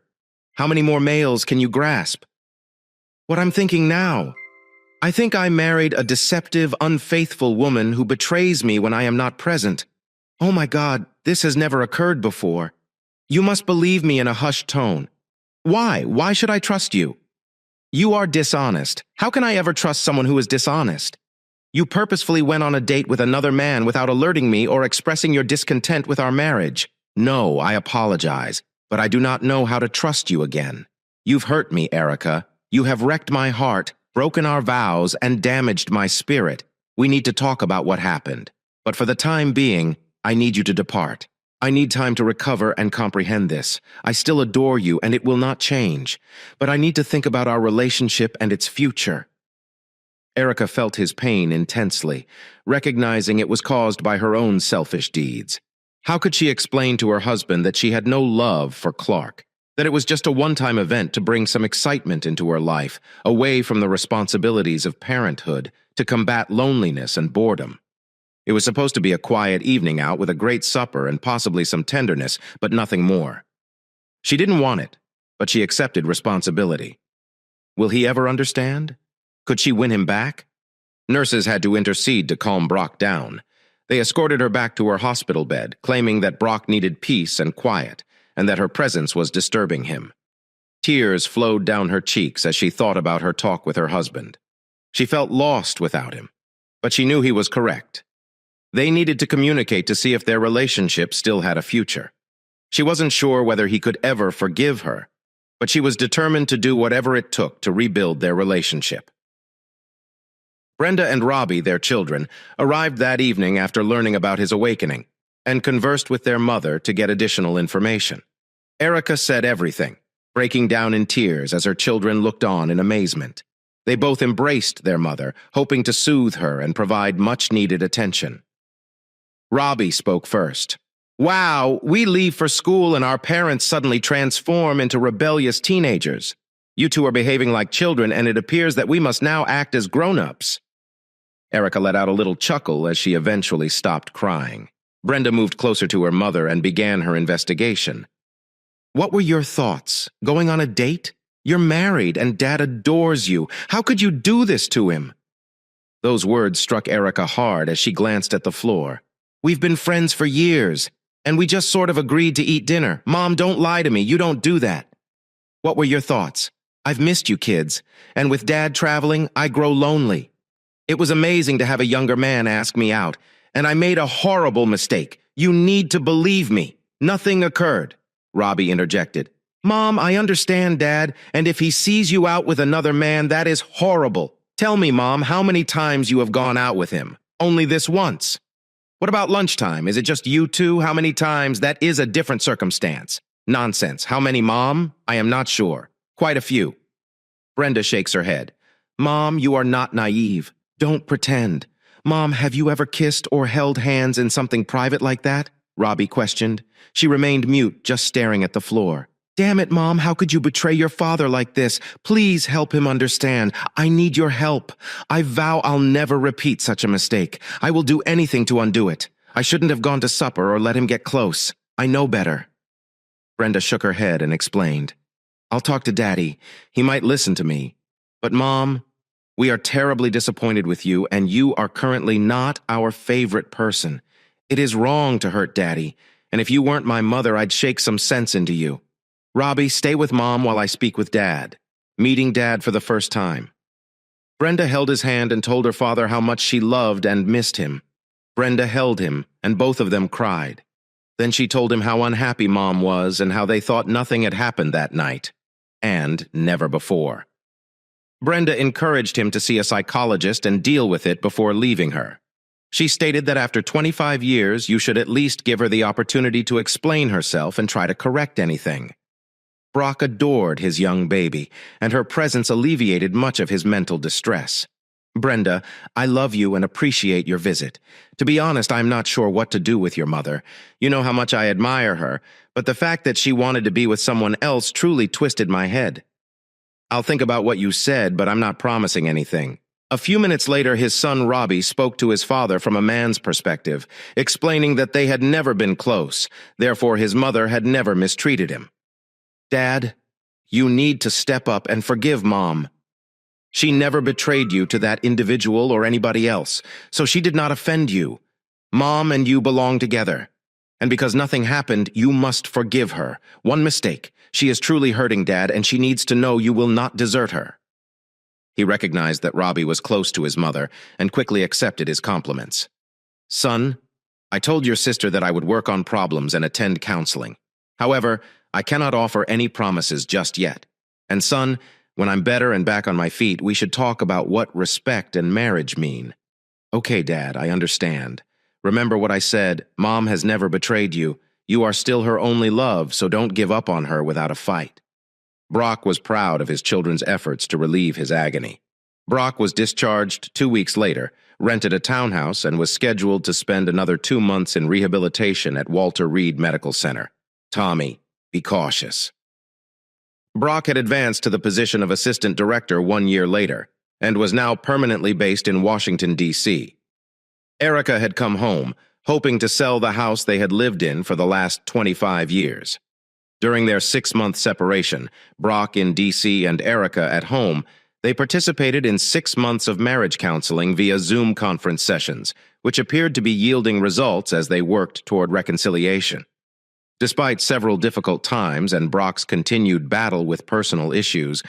Speaker 1: How many more males can you grasp? What I'm thinking now. I think I married a deceptive, unfaithful woman who betrays me when I am not present. Oh my God, this has never occurred before. You must believe me in a hushed tone. Why? Why should I trust you? You are dishonest. How can I ever trust someone who is dishonest? You purposefully went on a date with another man without alerting me or expressing your discontent with our marriage. No, I apologize, but I do not know how to trust you again. You've hurt me, Erica. You have wrecked my heart, broken our vows, and damaged my spirit. We need to talk about what happened. But for the time being, I need you to depart. I need time to recover and comprehend this. I still adore you, and it will not change. But I need to think about our relationship and its future. Erica felt his pain intensely, recognizing it was caused by her own selfish deeds. How could she explain to her husband that she had no love for Clark, that it was just a one-time event to bring some excitement into her life, away from the responsibilities of parenthood, to combat loneliness and boredom? It was supposed to be a quiet evening out with a great supper and possibly some tenderness, but nothing more. She didn't want it, but she accepted responsibility. Will he ever understand? Could she win him back? Nurses had to intercede to calm Brock down. They escorted her back to her hospital bed, claiming that Brock needed peace and quiet, and that her presence was disturbing him. Tears flowed down her cheeks as she thought about her talk with her husband. She felt lost without him, but she knew he was correct. They needed to communicate to see if their relationship still had a future. She wasn't sure whether he could ever forgive her, but she was determined to do whatever it took to rebuild their relationship. Brenda and Robbie, their children, arrived that evening after learning about his awakening, and conversed with their mother to get additional information. Erica said everything, breaking down in tears as her children looked on in amazement. They both embraced their mother, hoping to soothe her and provide much-needed attention. Robbie spoke first. Wow, we leave for school and our parents suddenly transform into rebellious teenagers. You two are behaving like children, and it appears that we must now act as grown-ups. Erica let out a little chuckle as she eventually stopped crying. Brenda moved closer to her mother and began her investigation. What were your thoughts? Going on a date? You're married and Dad adores you. How could you do this to him? Those words struck Erica hard as she glanced at the floor. We've been friends for years, and we just sort of agreed to eat dinner. Mom, don't lie to me. You don't do that. What were your thoughts? I've missed you kids, and with Dad traveling, I grow lonely. It was amazing to have a younger man ask me out, and I made a horrible mistake. You need to believe me. Nothing occurred. Robbie interjected. Mom, I understand, Dad, and if he sees you out with another man, that is horrible. Tell me, Mom, how many times you have gone out with him? Only this once. What about lunchtime? Is it just you two? How many times? That is a different circumstance. Nonsense. How many, Mom? I am not sure. Quite a few. Brenda shakes her head. Mom, you are not naive. Don't pretend. Mom, have you ever kissed or held hands in something private like that? Robbie questioned. She remained mute, just staring at the floor. Damn it, Mom, how could you betray your father like this? Please help him understand. I need your help. I vow I'll never repeat such a mistake. I will do anything to undo it. I shouldn't have gone to supper or let him get close. I know better. Brenda shook her head and explained. I'll talk to Daddy. He might listen to me. But Mom, we are terribly disappointed with you, and you are currently not our favorite person. It is wrong to hurt Daddy, and if you weren't my mother, I'd shake some sense into you. Robbie, stay with Mom while I speak with Dad. Meeting Dad for the first time. Brenda held his hand and told her father how much she loved and missed him. Brenda held him, and both of them cried. Then she told him how unhappy Mom was and how they thought nothing had happened that night. And never before. Brenda encouraged him to see a psychologist and deal with it before leaving her. She stated that after 25 years, you should at least give her the opportunity to explain herself and try to correct anything. Brock adored his young baby, and her presence alleviated much of his mental distress. Brenda, I love you and appreciate your visit. To be honest, I'm not sure what to do with your mother. You know how much I admire her, but the fact that she wanted to be with someone else truly twisted my head. I'll think about what you said, but I'm not promising anything. A few minutes later, his son Robbie spoke to his father from a man's perspective, explaining that they had never been close, therefore his mother had never mistreated him. "Dad, you need to step up and forgive Mom. She never betrayed you to that individual or anybody else, so she did not offend you. Mom and you belong together. And because nothing happened, you must forgive her. One mistake. She is truly hurting, Dad, and she needs to know you will not desert her." He recognized that Robbie was close to his mother and quickly accepted his compliments. "Son, I told your sister that I would work on problems and attend counseling. However, I cannot offer any promises just yet. And son, when I'm better and back on my feet, we should talk about what respect and marriage mean." "Okay, Dad, I understand. Remember what I said, Mom has never betrayed you. You are still her only love, so don't give up on her without a fight." Brock was proud of his children's efforts to relieve his agony. Brock was discharged 2 weeks later, rented a townhouse, and was scheduled to spend another 2 months in rehabilitation at Walter Reed Medical Center. Tommy, be cautious. Brock had advanced to the position of assistant director 1 year later, and was now permanently based in Washington, D.C. Erica had come home, hoping to sell the house they had lived in for the last 25 years. During their 6-month separation, Brock in D.C. and Erica at home, they participated in 6 months of marriage counseling via Zoom conference sessions, which appeared to be yielding results as they worked toward reconciliation. Despite several difficult times and Brock's continued battle with personal issues,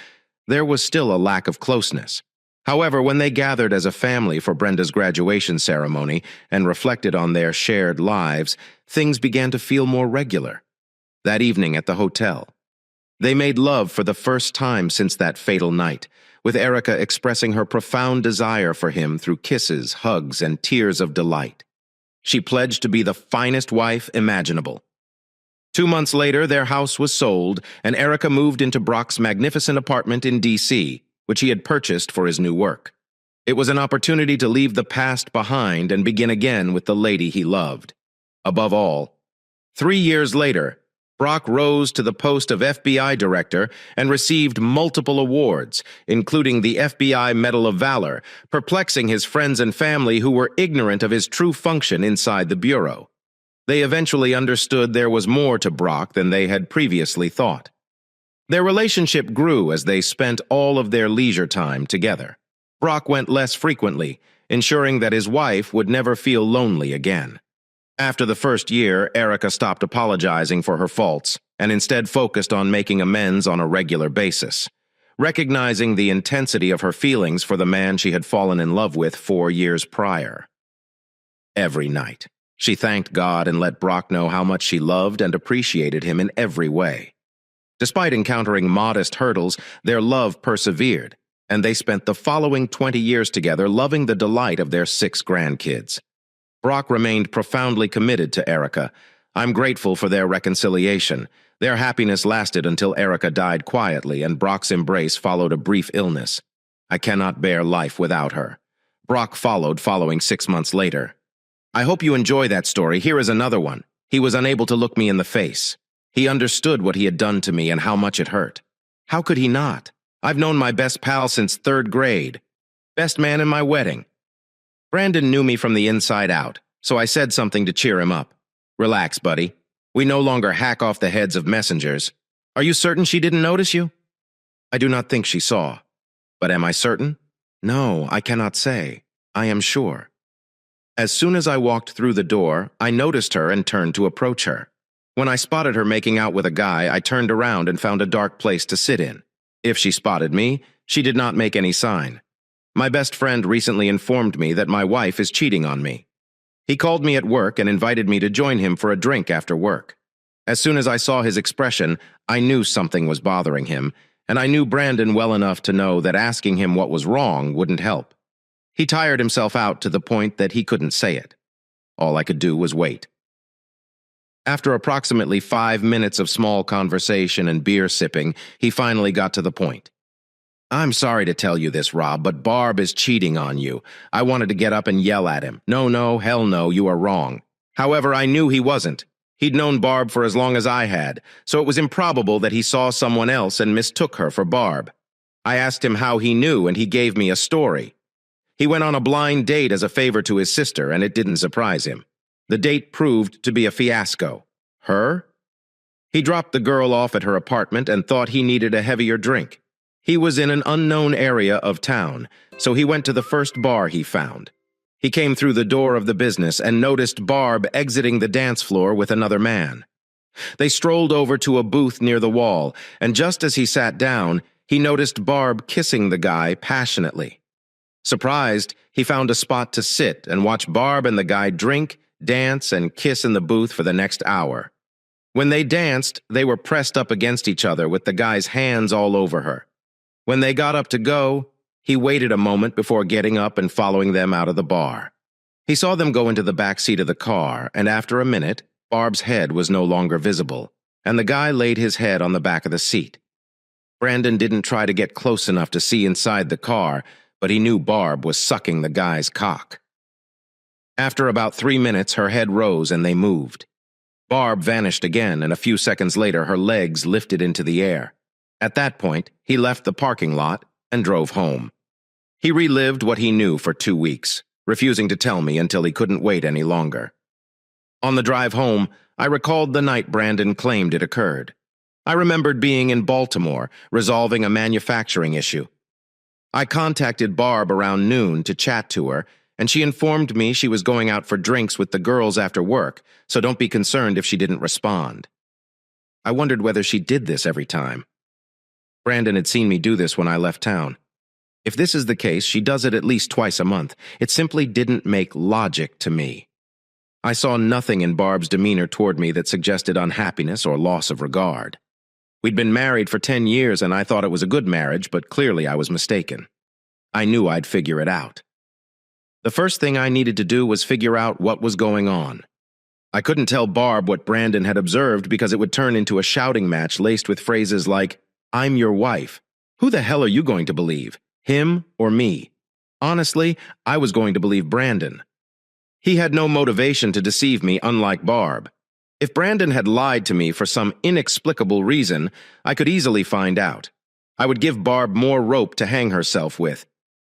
Speaker 1: there was still a lack of closeness. However, when they gathered as a family for Brenda's graduation ceremony and reflected on their shared lives, things began to feel more regular. That evening at the hotel, they made love for the first time since that fatal night, with Erica expressing her profound desire for him through kisses, hugs, and tears of delight. She pledged to be the finest wife imaginable. 2 months later, their house was sold, and Erica moved into Brock's magnificent apartment in D.C., which he had purchased for his new work. It was an opportunity to leave the past behind and begin again with the lady he loved. Above all, 3 years later, Brock rose to the post of FBI director and received multiple awards, including the FBI Medal of Valor, perplexing his friends and family who were ignorant of his true function inside the bureau. They eventually understood there was more to Brock than they had previously thought. Their relationship grew as they spent all of their leisure time together. Brock went less frequently, ensuring that his wife would never feel lonely again. After the first year, Erica stopped apologizing for her faults and instead focused on making amends on a regular basis, recognizing the intensity of her feelings for the man she had fallen in love with 4 years prior. Every night, she thanked God and let Brock know how much she loved and appreciated him in every way. Despite encountering modest hurdles, their love persevered, and they spent the following 20 years together loving the delight of their 6 grandkids. Brock remained profoundly committed to Erica. I'm grateful for their reconciliation. Their happiness lasted until Erica died quietly and Brock's embrace followed a brief illness. I cannot bear life without her. Brock following 6 months later. I hope you enjoy that story. Here is another one. He was unable to look me in the face. He understood what he had done to me and how much it hurt. How could he not? I've known my best pal since 3rd grade. Best man in my wedding. Brandon knew me from the inside out, so I said something to cheer him up. Relax, buddy. We no longer hack off the heads of messengers. Are you certain she didn't notice you? I do not think she saw. But am I certain? No, I cannot say. I am sure. As soon as I walked through the door, I noticed her and turned to approach her. When I spotted her making out with a guy, I turned around and found a dark place to sit in. If she spotted me, she did not make any sign. My best friend recently informed me that my wife is cheating on me. He called me at work and invited me to join him for a drink after work. As soon as I saw his expression, I knew something was bothering him, and I knew Brandon well enough to know that asking him what was wrong wouldn't help. He tired himself out to the point that he couldn't say it. All I could do was wait. After approximately 5 minutes of small conversation and beer sipping, he finally got to the point. I'm sorry to tell you this, Rob, but Barb is cheating on you. I wanted to get up and yell at him. No, hell no, you are wrong. However, I knew he wasn't. He'd known Barb for as long as I had, so it was improbable that he saw someone else and mistook her for Barb. I asked him how he knew, and he gave me a story. He went on a blind date as a favor to his sister, and it didn't surprise him. The date proved to be a fiasco. Her? He dropped the girl off at her apartment and thought he needed a heavier drink. He was in an unknown area of town, so he went to the first bar he found. He came through the door of the business and noticed Barb exiting the dance floor with another man. They strolled over to a booth near the wall, and just as he sat down, he noticed Barb kissing the guy passionately. Surprised, he found a spot to sit and watch Barb and the guy drink, dance, and kiss in the booth for the next hour. When they danced, they were pressed up against each other with the guy's hands all over her. When they got up to go, he waited a moment before getting up and following them out of the bar. He saw them go into the back seat of the car, and after a minute, Barb's head was no longer visible, and the guy laid his head on the back of the seat. Brandon didn't try to get close enough to see inside the car, but he knew Barb was sucking the guy's cock. After about 3 minutes, her head rose and they moved. Barb vanished again, and a few seconds later, her legs lifted into the air. At that point, he left the parking lot and drove home. He relived what he knew for 2 weeks, refusing to tell me until he couldn't wait any longer. On the drive home, I recalled the night Brandon claimed it occurred. I remembered being in Baltimore, resolving a manufacturing issue. I contacted Barb around noon to chat to her, and she informed me she was going out for drinks with the girls after work, so don't be concerned if she didn't respond. I wondered whether she did this every time. Brandon had seen me do this when I left town. If this is the case, she does it at least twice a month. It simply didn't make logic to me. I saw nothing in Barb's demeanor toward me that suggested unhappiness or loss of regard. We'd been married for 10 years and I thought it was a good marriage, but clearly I was mistaken. I knew I'd figure it out. The first thing I needed to do was figure out what was going on. I couldn't tell Barb what Brandon had observed because it would turn into a shouting match laced with phrases like, "I'm your wife. Who the hell are you going to believe? Him or me?" Honestly, I was going to believe Brandon. He had no motivation to deceive me, unlike Barb. If Brandon had lied to me for some inexplicable reason, I could easily find out. I would give Barb more rope to hang herself with.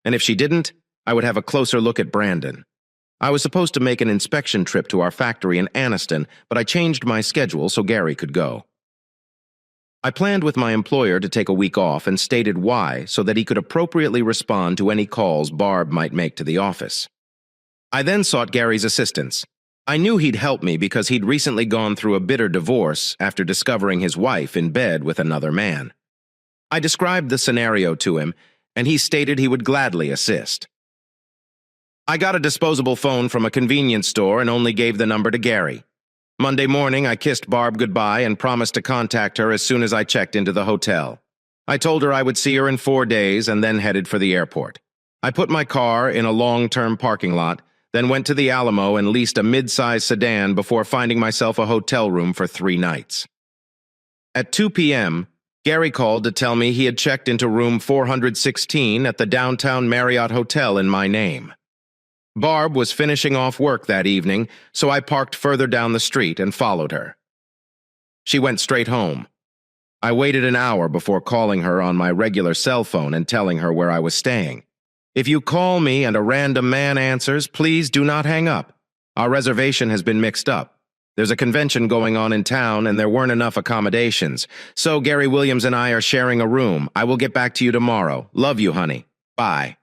Speaker 1: And if she didn't, I would have a closer look at Brandon. I was supposed to make an inspection trip to our factory in Anniston, but I changed my schedule so Gary could go. I planned with my employer to take a week off and stated why so that he could appropriately respond to any calls Barb might make to the office. I then sought Gary's assistance. I knew he'd help me because he'd recently gone through a bitter divorce after discovering his wife in bed with another man. I described the scenario to him, and he stated he would gladly assist. I got a disposable phone from a convenience store and only gave the number to Gary. Monday morning, I kissed Barb goodbye and promised to contact her as soon as I checked into the hotel. I told her I would see her in 4 days and then headed for the airport. I put my car in a long-term parking lot, then went to the Alamo and leased a mid-size sedan before finding myself a hotel room for 3 nights. At 2 p.m., Gary called to tell me he had checked into room 416 at the downtown Marriott Hotel in my name. Barb was finishing off work that evening, so I parked further down the street and followed her. She went straight home. I waited an hour before calling her on my regular cell phone and telling her where I was staying. If you call me and a random man answers, please do not hang up. Our reservation has been mixed up. There's a convention going on in town and there weren't enough accommodations. So Gary Williams and I are sharing a room. I will get back to you tomorrow. Love you, honey. Bye.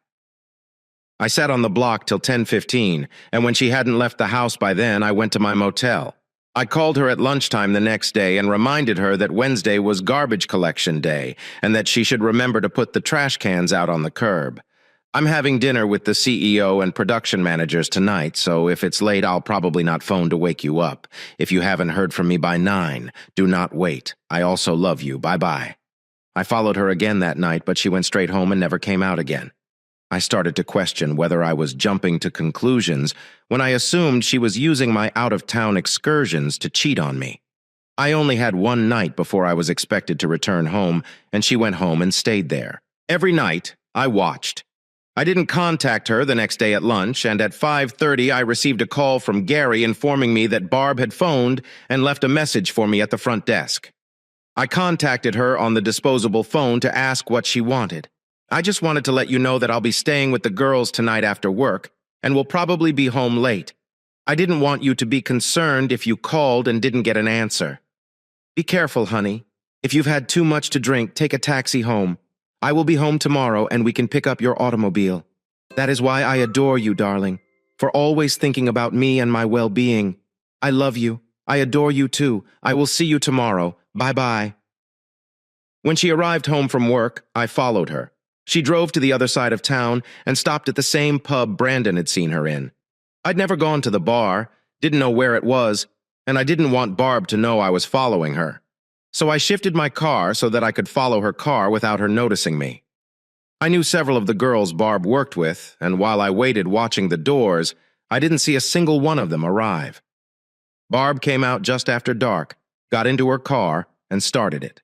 Speaker 1: I sat on the block till 10:15, and when she hadn't left the house by then, I went to my motel. I called her at lunchtime the next day and reminded her that Wednesday was garbage collection day and that she should remember to put the trash cans out on the curb. I'm having dinner with the CEO and production managers tonight, so if it's late, I'll probably not phone to wake you up. If you haven't heard from me by 9, do not wait. I also love you. Bye-bye. I followed her again that night, but she went straight home and never came out again. I started to question whether I was jumping to conclusions when I assumed she was using my out-of-town excursions to cheat on me. I only had 1 night before I was expected to return home, and she went home and stayed there. Every night, I watched. I didn't contact her the next day at lunch, and at 5:30 I received a call from Gary informing me that Barb had phoned and left a message for me at the front desk. I contacted her on the disposable phone to ask what she wanted. I just wanted to let you know that I'll be staying with the girls tonight after work, and will probably be home late. I didn't want you to be concerned if you called and didn't get an answer. Be careful, honey. If you've had too much to drink, take a taxi home. I will be home tomorrow and we can pick up your automobile. That is why I adore you, darling, for always thinking about me and my well-being. I love you. I adore you too. I will see you tomorrow. Bye-bye. When she arrived home from work, I followed her. She drove to the other side of town and stopped at the same pub Brandon had seen her in. I'd never gone to the bar, didn't know where it was, and I didn't want Barb to know I was following her. So I shifted my car so that I could follow her car without her noticing me. I knew several of the girls Barb worked with, and while I waited watching the doors, I didn't see a single one of them arrive. Barb came out just after dark, got into her car, and started it.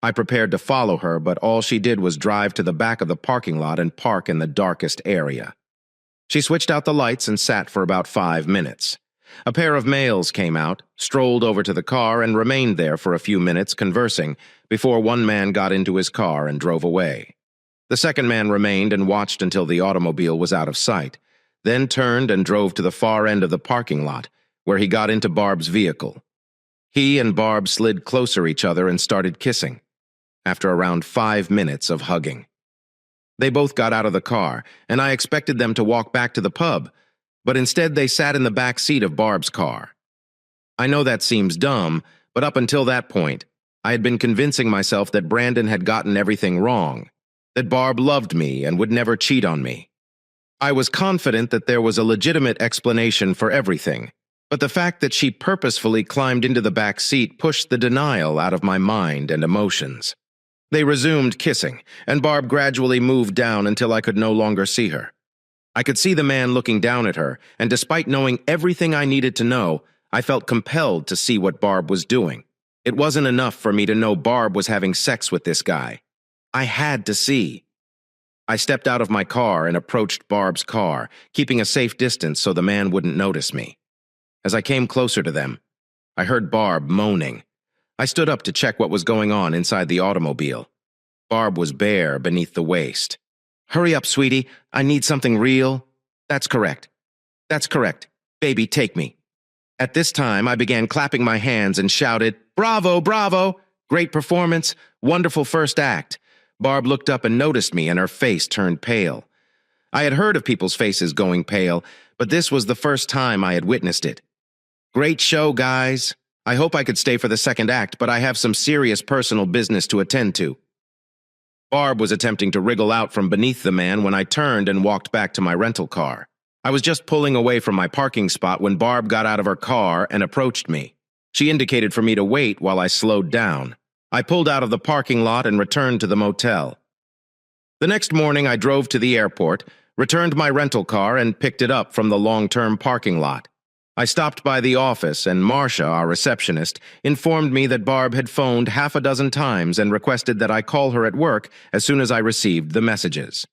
Speaker 1: I prepared to follow her, but all she did was drive to the back of the parking lot and park in the darkest area. She switched out the lights and sat for about 5 minutes. A pair of males came out, strolled over to the car, and remained there for a few minutes conversing before one man got into his car and drove away. The second man remained and watched until the automobile was out of sight, then turned and drove to the far end of the parking lot, where he got into Barb's vehicle. He and Barb slid closer each other and started kissing, after around 5 minutes of hugging. They both got out of the car, and I expected them to walk back to the pub, but instead they sat in the back seat of Barb's car. I know that seems dumb, but up until that point, I had been convincing myself that Brandon had gotten everything wrong, that Barb loved me and would never cheat on me. I was confident that there was a legitimate explanation for everything, but the fact that she purposefully climbed into the back seat pushed the denial out of my mind and emotions. They resumed kissing, and Barb gradually moved down until I could no longer see her. I could see the man looking down at her, and despite knowing everything I needed to know, I felt compelled to see what Barb was doing. It wasn't enough for me to know Barb was having sex with this guy. I had to see. I stepped out of my car and approached Barb's car, keeping a safe distance so the man wouldn't notice me. As I came closer to them, I heard Barb moaning. I stood up to check what was going on inside the automobile. Barb was bare beneath the waist. "Hurry up, sweetie. I need something real." "That's correct. That's correct. Baby, take me." At this time, I began clapping my hands and shouted, "Bravo, bravo! Great performance. Wonderful first act." Barb looked up and noticed me, and her face turned pale. I had heard of people's faces going pale, but this was the first time I had witnessed it. "Great show, guys. I hope I could stay for the second act, but I have some serious personal business to attend to." Barb was attempting to wriggle out from beneath the man when I turned and walked back to my rental car. I was just pulling away from my parking spot when Barb got out of her car and approached me. She indicated for me to wait while I slowed down. I pulled out of the parking lot and returned to the motel. The next morning, I drove to the airport, returned my rental car, and picked it up from the long-term parking lot. I stopped by the office, and Marcia, our receptionist, informed me that Barb had phoned half a dozen times and requested that I call her at work as soon as I received the messages.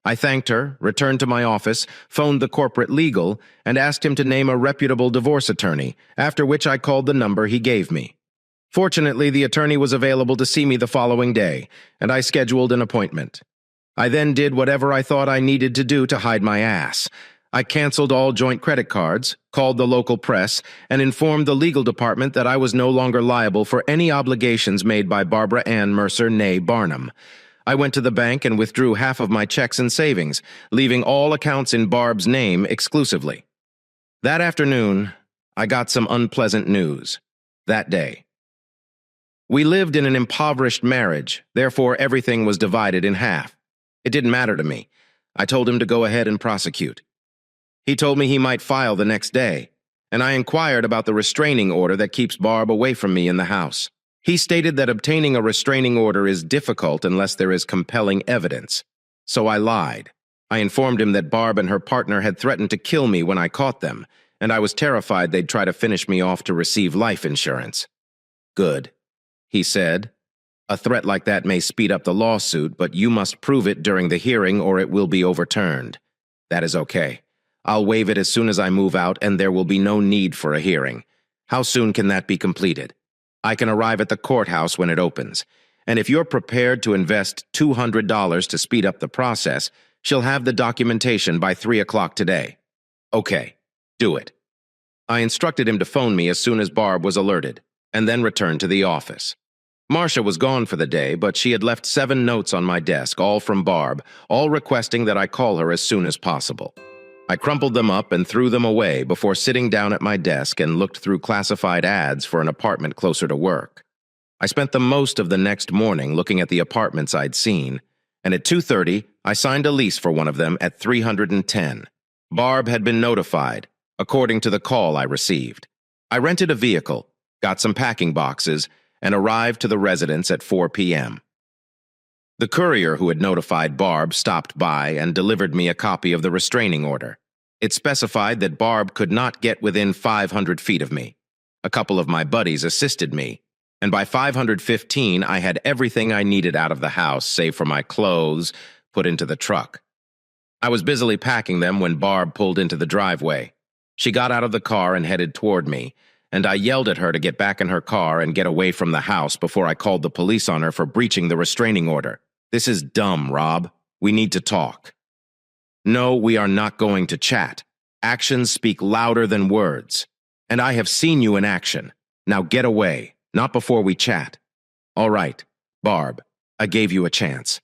Speaker 1: I thanked her, returned to my office, phoned the corporate legal, and asked him to name a reputable divorce attorney, after which I called the number he gave me. Fortunately, the attorney was available to see me the following day, and I scheduled an appointment. I then did whatever I thought I needed to do to hide my ass. I canceled all joint credit cards, called the local press, and informed the legal department that I was no longer liable for any obligations made by Barbara Ann Mercer née Barnum. I went to the bank and withdrew half of my checks and savings, leaving all accounts in Barb's name exclusively. That afternoon, I got some unpleasant news. That day. We lived in an impoverished marriage, therefore everything was divided in half. It didn't matter to me. I told him to go ahead and prosecute. He told me he might file the next day, and I inquired about the restraining order that keeps Barb away from me in the house. He stated that obtaining a restraining order is difficult unless there is compelling evidence. So I lied. I informed him that Barb and her partner had threatened to kill me when I caught them, and I was terrified they'd try to finish me off to receive life insurance. "Good," he said. "A threat like that may speed up the lawsuit, but you must prove it during the hearing or it will be overturned. That is okay. I'll waive it as soon as I move out, and there will be no need for a hearing. How soon can that be completed?" "I can arrive at the courthouse when it opens. And if you're prepared to invest $200 to speed up the process, she'll have the documentation by 3 o'clock today. Okay, do it. I instructed him to phone me as soon as Barb was alerted, and then returned to the office. Marcia was gone for the day, but she had left 7 notes on my desk, all from Barb, all requesting that I call her as soon as possible. I crumpled them up and threw them away before sitting down at my desk and looked through classified ads for an apartment closer to work. I spent the most of the next morning looking at the apartments I'd seen, and at 2:30, I signed a lease for one of them at 310. Barb had been notified, according to the call I received. I rented a vehicle, got some packing boxes, and arrived to the residence at 4 p.m. The courier who had notified Barb stopped by and delivered me a copy of the restraining order. It specified that Barb could not get within 500 feet of me. A couple of my buddies assisted me, and by 515 I had everything I needed out of the house, save for my clothes, put into the truck. I was busily packing them when Barb pulled into the driveway. She got out of the car and headed toward me, and I yelled at her to get back in her car and get away from the house before I called the police on her for breaching the restraining order. This is dumb, Rob. We need to talk. No, we are not going to chat. Actions speak louder than words. And I have seen you in action. Now get away, not before we chat. All right, Barb, I gave you a chance.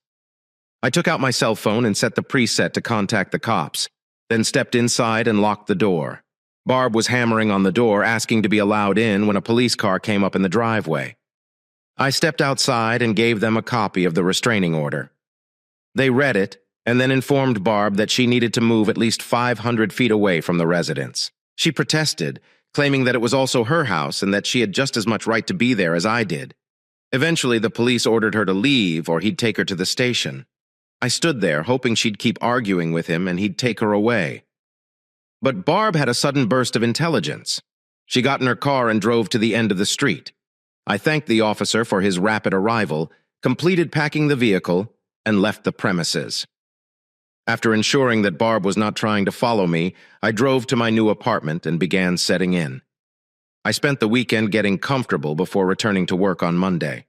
Speaker 1: I took out my cell phone and set the preset to contact the cops, then stepped inside and locked the door. Barb was hammering on the door, asking to be allowed in when a police car came up in the driveway. I stepped outside and gave them a copy of the restraining order. They read it and then informed Barb that she needed to move at least 500 feet away from the residence. She protested, claiming that it was also her house and that she had just as much right to be there as I did. Eventually, the police ordered her to leave or he'd take her to the station. I stood there, hoping she'd keep arguing with him and he'd take her away. But Barb had a sudden burst of intelligence. She got in her car and drove to the end of the street. I thanked the officer for his rapid arrival, completed packing the vehicle, and left the premises. After ensuring that Barb was not trying to follow me, I drove to my new apartment and began setting in. I spent the weekend getting comfortable before returning to work on Monday.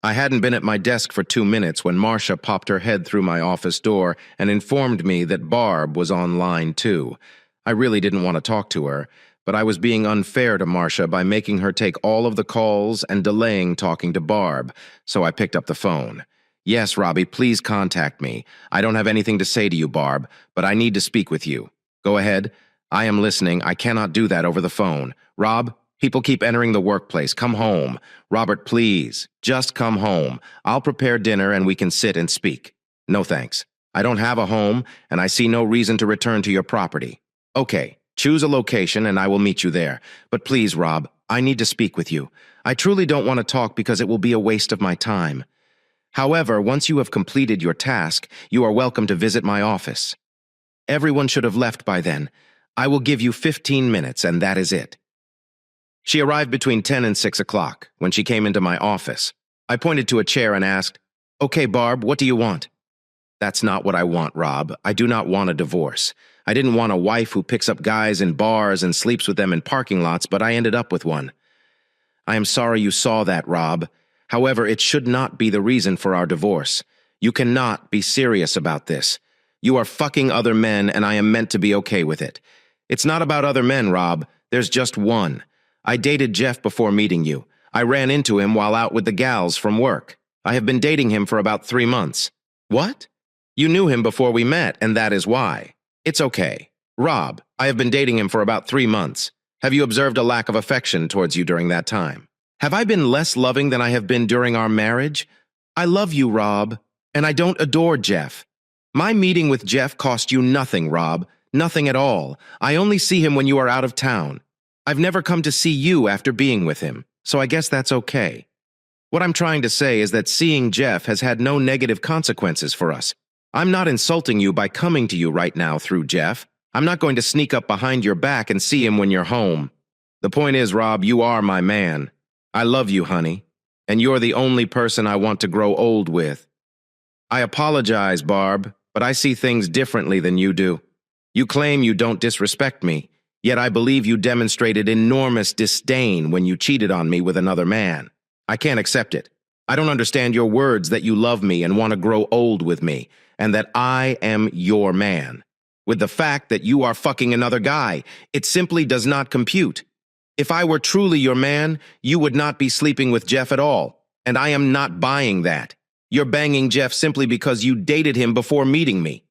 Speaker 1: I hadn't been at my desk for 2 minutes when Marcia popped her head through my office door and informed me that Barb was on line 2. I really didn't want to talk to her, but I was being unfair to Marcia by making her take all of the calls and delaying talking to Barb, so I picked up the phone. Yes, Robbie, please contact me. I don't have anything to say to you, Barb, but I need to speak with you. Go ahead. I am listening. I cannot do that over the phone. Rob, people keep entering the workplace. Come home. Robert, please, just come home. I'll prepare dinner and we can sit and speak. No thanks. I don't have a home, and I see no reason to return to your property. Okay. Choose a location and I will meet you there. But please, Rob, I need to speak with you. I truly don't want to talk because it will be a waste of my time. However, once you have completed your task, you are welcome to visit my office. Everyone should have left by then. I will give you 15 minutes and that is it. She arrived between 10 and 6 o'clock when she came into my office. I pointed to a chair and asked, "Okay, Barb, what do you want?" "That's not what I want, Rob. I do not want a divorce. I didn't want a wife who picks up guys in bars and sleeps with them in parking lots, but I ended up with one. I am sorry you saw that, Rob. However, it should not be the reason for our divorce. You cannot be serious about this. You are fucking other men, and I am meant to be okay with it. It's not about other men, Rob. There's just one. I dated Jeff before meeting you. I ran into him while out with the gals from work. I have been dating him for about 3 months. What? You knew him before we met, and that is why. It's okay. Rob, I have been dating him for about 3 months. Have you observed a lack of affection towards you during that time? Have I been less loving than I have been during our marriage? I love you, Rob, and I don't adore Jeff. My meeting with Jeff cost you nothing, Rob. Nothing at all. I only see him when you are out of town. I've never come to see you after being with him, so I guess that's okay. What I'm trying to say is that seeing Jeff has had no negative consequences for us. I'm not insulting you by coming to you right now through Jeff. I'm not going to sneak up behind your back and see him when you're home. The point is, Rob, you are my man. I love you, honey, and you're the only person I want to grow old with. I apologize, Barb, but I see things differently than you do. You claim you don't disrespect me, yet I believe you demonstrated enormous disdain when you cheated on me with another man. I can't accept it. I don't understand your words that you love me and want to grow old with me, and that I am your man. With the fact that you are fucking another guy, it simply does not compute. If I were truly your man, you would not be sleeping with Jeff at all, and I am not buying that. You're banging Jeff simply because you dated him before meeting me.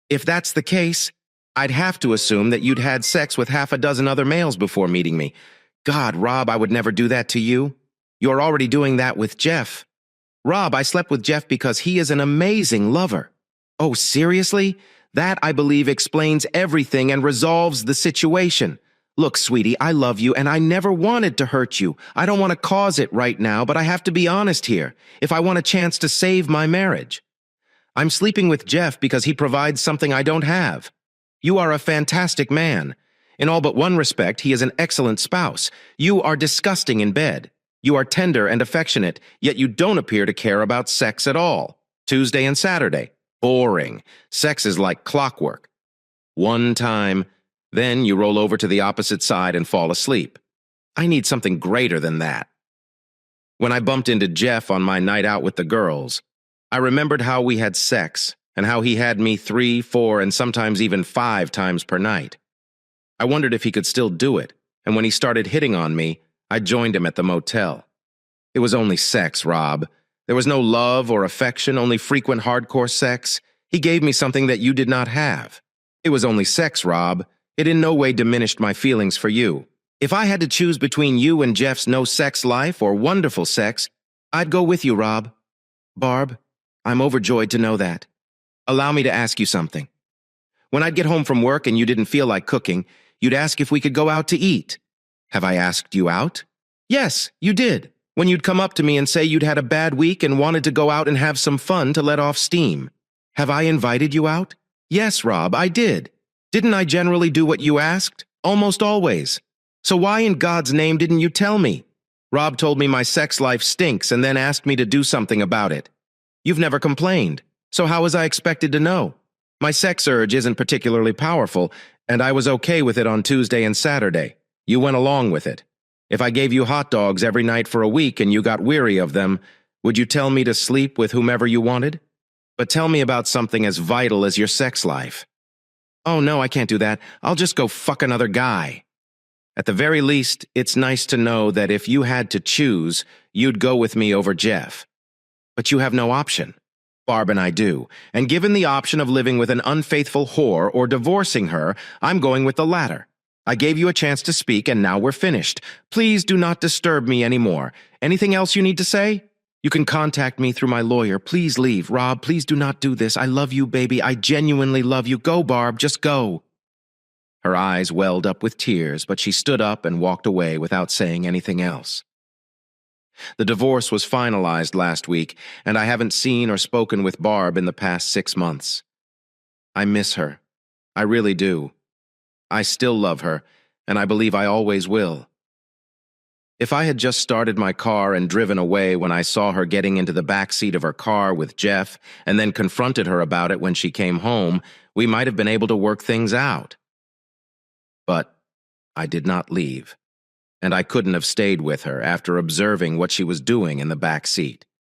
Speaker 1: If that's the case, I'd have to assume that you'd had sex with half a dozen other males before meeting me. God, Rob, I would never do that to you. You're already doing that with Jeff. Rob, I slept with Jeff because he is an amazing lover. Oh, seriously? That, I believe, explains everything and resolves the situation. Look, sweetie, I love you and I never wanted to hurt you. I don't want to cause it right now, but I have to be honest here if I want a chance to save my marriage. I'm sleeping with Jeff because he provides something I don't have. You are a fantastic man. In all but one respect, he is an excellent spouse. You are disgusting in bed. You are tender and affectionate, yet you don't appear to care about sex at all. Tuesday and Saturday. Boring. Sex is like clockwork. One time, then you roll over to the opposite side and fall asleep. I need something greater than that. When I bumped into Jeff on my night out with the girls, I remembered how we had sex and how he had me 3, 4, and sometimes even 5 times per night. I wondered if he could still do it, and when he started hitting on me, I joined him at the motel. It was only sex, Rob. There was no love or affection, only frequent hardcore sex. He gave me something that you did not have. It was only sex, Rob. It in no way diminished my feelings for you. If I had to choose between you and Jeff's no-sex life or wonderful sex, I'd go with you, Rob. Barb, I'm overjoyed to know that. Allow me to ask you something. When I'd get home from work and you didn't feel like cooking, you'd ask if we could go out to eat. Have I asked you out? Yes, you did. When you'd come up to me and say you'd had a bad week and wanted to go out and have some fun to let off steam. Have I invited you out? Yes, Rob, I did. Didn't I generally do what you asked? Almost always. So why in God's name didn't you tell me? Rob told me my sex life stinks and then asked me to do something about it. You've never complained, so how was I expected to know? My sex urge isn't particularly powerful, and I was okay with it on Tuesday and Saturday. You went along with it. If I gave you hot dogs every night for a week and you got weary of them, would you tell me to sleep with whomever you wanted? But tell me about something as vital as your sex life. Oh no, I can't do that. I'll just go fuck another guy. At the very least, it's nice to know that if you had to choose, you'd go with me over Jeff. But you have no option. Barb and I do, and given the option of living with an unfaithful whore or divorcing her, I'm going with the latter. I gave you a chance to speak, and now we're finished. Please do not disturb me anymore. Anything else you need to say? You can contact me through my lawyer. Please leave. Rob, please do not do this. I love you, baby. I genuinely love you. Go, Barb, just go. Her eyes welled up with tears, but she stood up and walked away without saying anything else. The divorce was finalized last week, and I haven't seen or spoken with Barb in the past 6 months. I miss her. I really do. I still love her, and I believe I always will. If I had just started my car and driven away when I saw her getting into the back seat of her car with Jeff and then confronted her about it when she came home, we might have been able to work things out. But I did not leave, and I couldn't have stayed with her after observing what she was doing in the back seat.